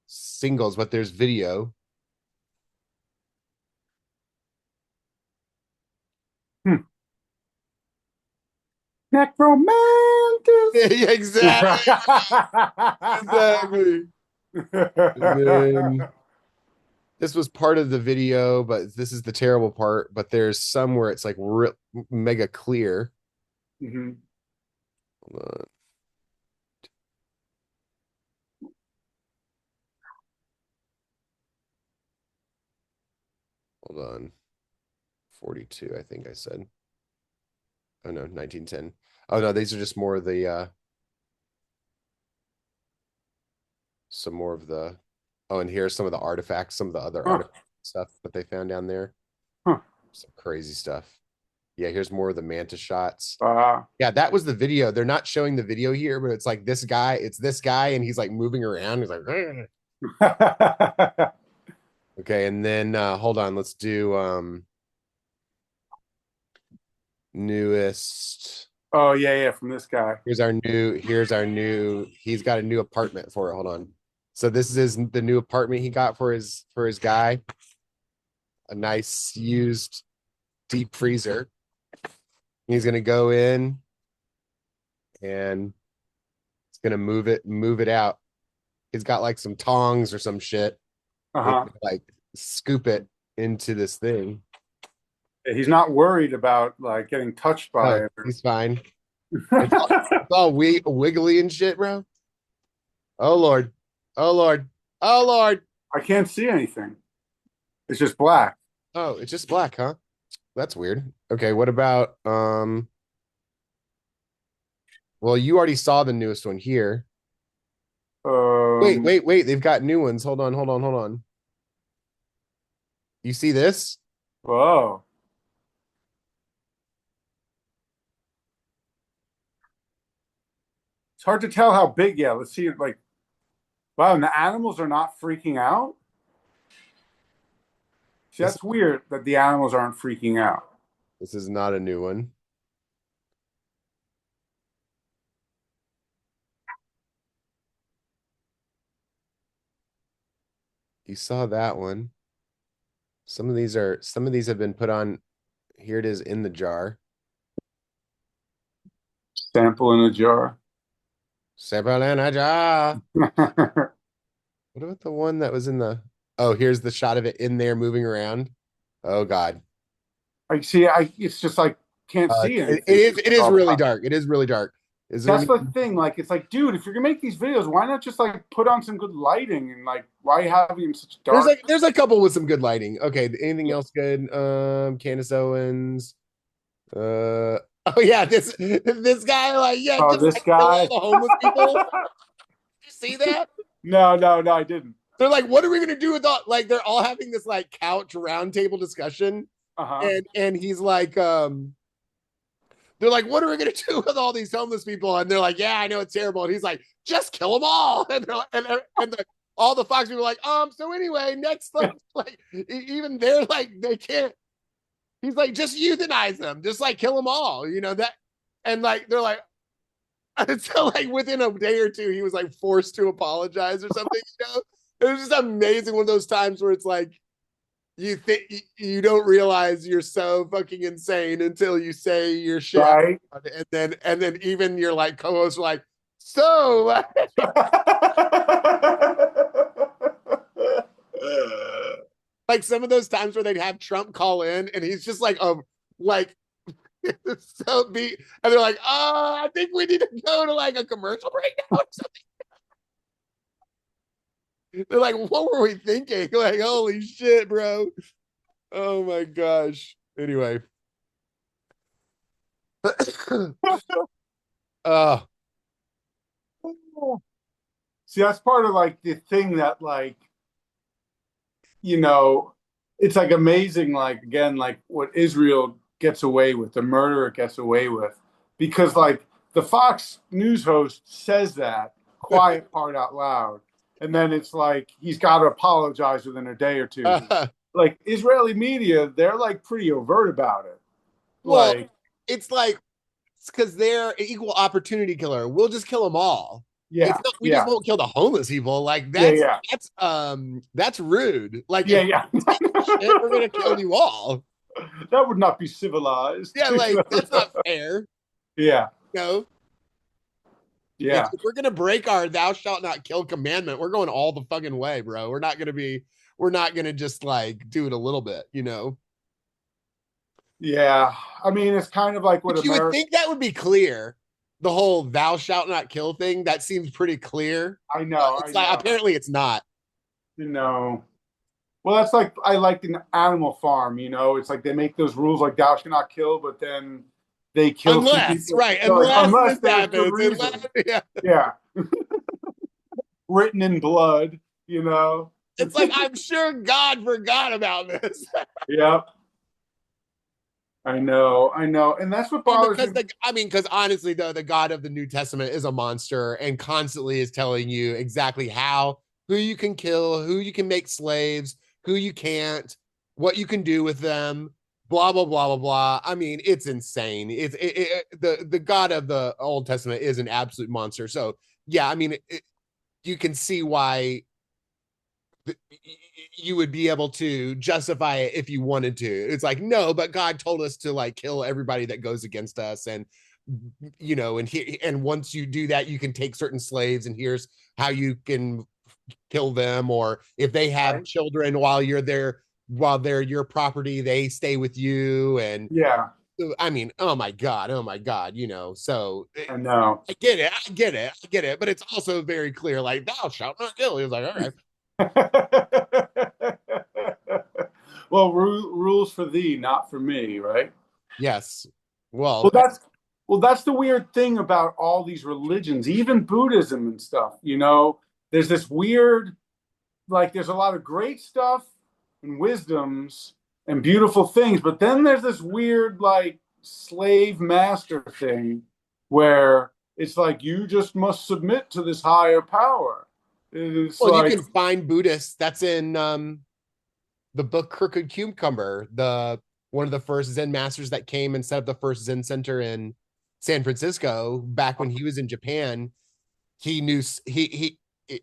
singles, but there's video. Hmm. Necromantis. Yeah, exactly. Exactly. And then this was part of the video, but this is the terrible part. But there's some where it's like mega clear. Mhm. Hold on. Hold on. 42, I think I said. Oh no, 1910. Oh no, these are just more of the some more of the oh, and here's some of the artifacts, some of the other Huh. artifact stuff that they found down there. Huh. Some crazy stuff. Yeah, here's more of the mantis shots. Uh, Yeah, that was the video. They're not showing the video here, but it's like this guy, and he's like moving around. He's like, "Ugh." Okay, and then hold on, let's do newest. oh yeah, yeah, from this guy. Here's our new, he's got a new apartment for it. Hold on. So this is the new apartment he got for his guy. A nice used deep freezer. He's gonna go in and he's gonna move it out. He's got like some tongs or some shit. And Uh-huh. like scoop it into this thing. He's not worried about like getting touched by No, it. he's fine. It's all wiggly and shit, bro. Oh Lord. Oh Lord. Oh Lord. I can't see anything. It's just black. Oh, it's just black, huh? That's weird. Okay, what about well, you already saw the newest one here. Um, Wait. They've got new ones. Hold on. You see this? Whoa. It's hard to tell how big. Yeah, let's see it. Like, wow, and the animals are not freaking out. See, This that's weird that the animals aren't freaking out. this is not a new one. You saw that one. Some of these have been put on. Here it is in the jar. Sample in a jar. Several in a jar. What about the one that was in the? Oh, here's the shot of it in there moving around. Oh God. I see. It's just like can't see anything. It is really dark. It is really dark. Is there That's any? the thing. Like, it's like, dude, if you're gonna make these videos, why not just like put on some good lighting and like, why have them such dark? There's a couple with some good lighting. Okay, anything else good? Candace Owens. Uh oh yeah, this guy like yeah, Oh, just this like kill all guy. the homeless people. Did you see that? No, I didn't. They're like, what are we gonna do with all like they're all having this like couch roundtable discussion, Uh-huh. and he's like, they're like, what are we gonna do with all these homeless people? And they're like, yeah, I know it's terrible. And he's like, just kill them all. And they're like, all the Fox people are like, so anyway, next like even they're like they can't. He's like, just euthanize them, just like kill them all, you know that. And like they're like, so like within a day or two, he was like forced to apologize or something. You know, it was just amazing. One of those times where it's like you think you don't realize you're so fucking insane until you say your shit, Right. and then even your like co-hosts are like, so like some of those times where they'd have Trump call in and he's just like so beat, and they're like, I think we need to go to like a commercial break now or something. They're like, what were we thinking? Like, holy shit, bro. Oh my gosh. Anyway. uh See, that's part of like the thing that like, you know, it's like amazing, like again, like what Israel gets away with, the murder it gets away with. Because like the Fox News host says that quiet part out loud. And then it's like he's got to apologize within a day or two. uh, Like Israeli media, they're like pretty overt about it. well, Like, it's like it's because they're an equal opportunity killer. We'll just kill them all. It's yeah, not we just yeah, won't kill the homeless people. Like yeah, yeah, that's rude. Like yeah, if yeah. you take the shit, we're gonna kill you all. That would not be civilized. Yeah, like that's not fair. Yeah, You know, yeah, if we're gonna break our thou shalt not kill commandment, we're going all the fucking way, bro. We're not gonna just like do it a little bit, you know. yeah. I mean, it's kind of like what But you would America. think that would be clear. The whole thou shalt not kill thing, that seems pretty clear. But I it's like know. apparently it's not. You know. Well, that's like I like an Animal Farm. You know, it's like they make those rules like thou shalt not kill, but then they kill some Unless, people. right, They're like unless unless this there's good happens. reason. Yeah. Yeah, written in blood. You know. It's like I'm sure God forgot about this. Yep. I know, and that's what Well, bothers because me. because honestly, though, the God of the New Testament is a monster and constantly is telling you exactly who you can kill, who you can make slaves, who you can't, what you can do with them, blah blah blah blah blah. I mean, it's insane. The God of the Old Testament is an absolute monster. So yeah, I mean, you can see why you would be able to justify it if you wanted to. It's like, no, but God told us to like kill everybody that goes against us. And, and once you do that, you can take certain slaves, and here's how you can kill them. Or if they have Right. children while they're your property, they stay with you. And Yeah, I mean, oh my God, so I know. I get it, but it's also very clear, like, thou shalt not kill. He was like, all right. Well, rules for thee, not for me, right? Yes. Well, Well, that's the weird thing about all these religions, even Buddhism and stuff. There's this weird, like, there's a lot of great stuff and wisdoms and beautiful things, but then there's this weird, like, slave master thing where it's like you just must submit to this higher power. It's you like, can find Buddhists. That's in the book Crooked Cucumber, the one of the first Zen masters that came and set up the first Zen center in San Francisco back when he was in Japan. He knew he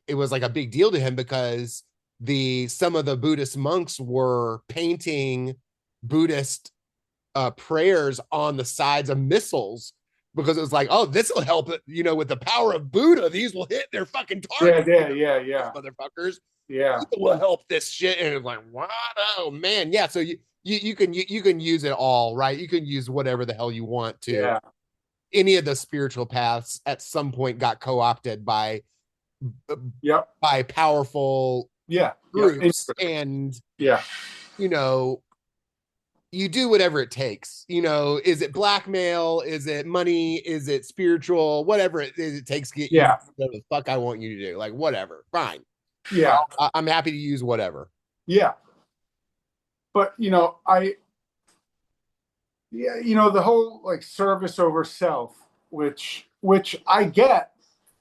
it was like a big deal to him because the some of the Buddhist monks were painting Buddhist prayers on the sides of missiles, because it was like, oh, this will help it, with the power of Buddha, these will hit their fucking yeah, target, yeah, yeah, yeah, motherfuckers. yeah, Buddha will help this shit. And it's like, what? Oh man, yeah. So you can use it all, right? You can use whatever the hell you want to. yeah, Any of the spiritual paths at some point got co-opted yep, by powerful yeah, yeah, groups. And yeah, you know you do whatever it takes. Is it blackmail? Is it money? Is it spiritual? Whatever it is, it takes to get you to yeah, do whatever the fuck I want you to do. Like, whatever, fine. yeah, I'm happy to use whatever. yeah. But yeah, the whole like service over self, which I get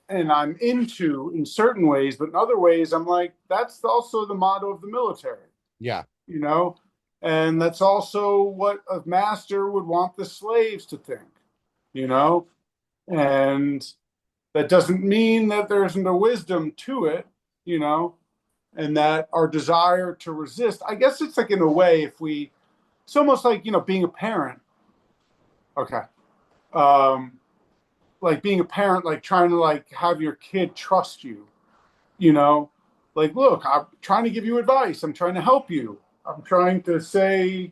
and I'm into in certain ways, but in other ways I'm like, that's also the motto of the military, Yeah, you know, and that's also what a master would want the slaves to think, you know, and that doesn't mean that there isn't a wisdom to it, you know, and that our desire to resist, I guess it's like in a way, if we, it's almost like, being a parent. Okay. Um, like being a parent, like trying to like have your kid trust you, you know, like, look, I'm trying to give you advice. I'm trying to help you. I'm trying to say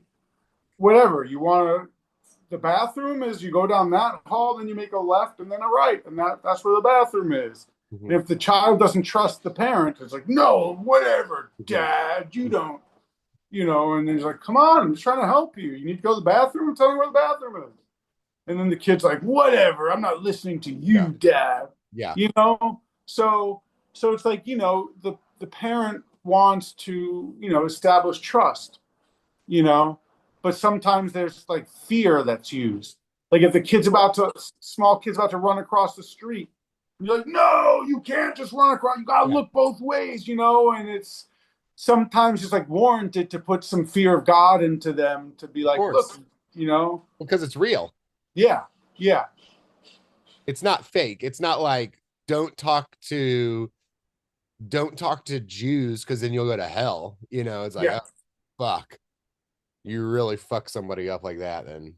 whatever you want to. The bathroom is you go down that hall, then you make a left and then a right, and that's where the bathroom is. mm-hmm. And if the child doesn't trust the parent, it's like, no, whatever, dad, you don't, and he's like, come on, I'm just trying to help you. You need to go to the bathroom and tell me where the bathroom is. And then the kid's like, whatever, I'm not listening to Yeah, you, dad. yeah, So it's like, the parent wants to, establish trust, you know, but sometimes there's like fear that's used. Like if the small kid's about to run across the street, you're like, no, you can't just run across. You got to yeah. look both ways, and it's sometimes just like warranted to put some fear of God into them to be Of like, look, course, you know, because it's real. yeah, yeah, It's not fake. It's not like don't talk to Jews because then you'll go to hell. It's like, yeah, oh, fuck. You really fuck somebody up like that, then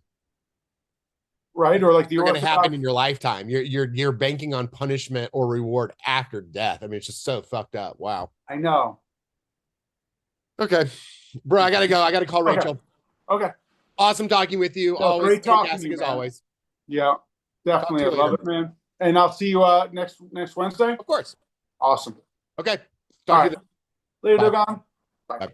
right. Or like the it's going to happen Orthodox. in your lifetime. You're banking on punishment or reward after death. I mean, it's just so fucked up. Wow. I know. Okay, bro, I gotta go. I gotta call Okay. Rachel. Okay. Awesome talking with you. No, Always great talking to fantastic you, as man. always. Yeah, Talk definitely. to I you love later. it, man. And I'll see you next Wednesday. Of course. Awesome. Okay. All Talk to you right. then. Later, Bye. Dogon. Bye. Bye.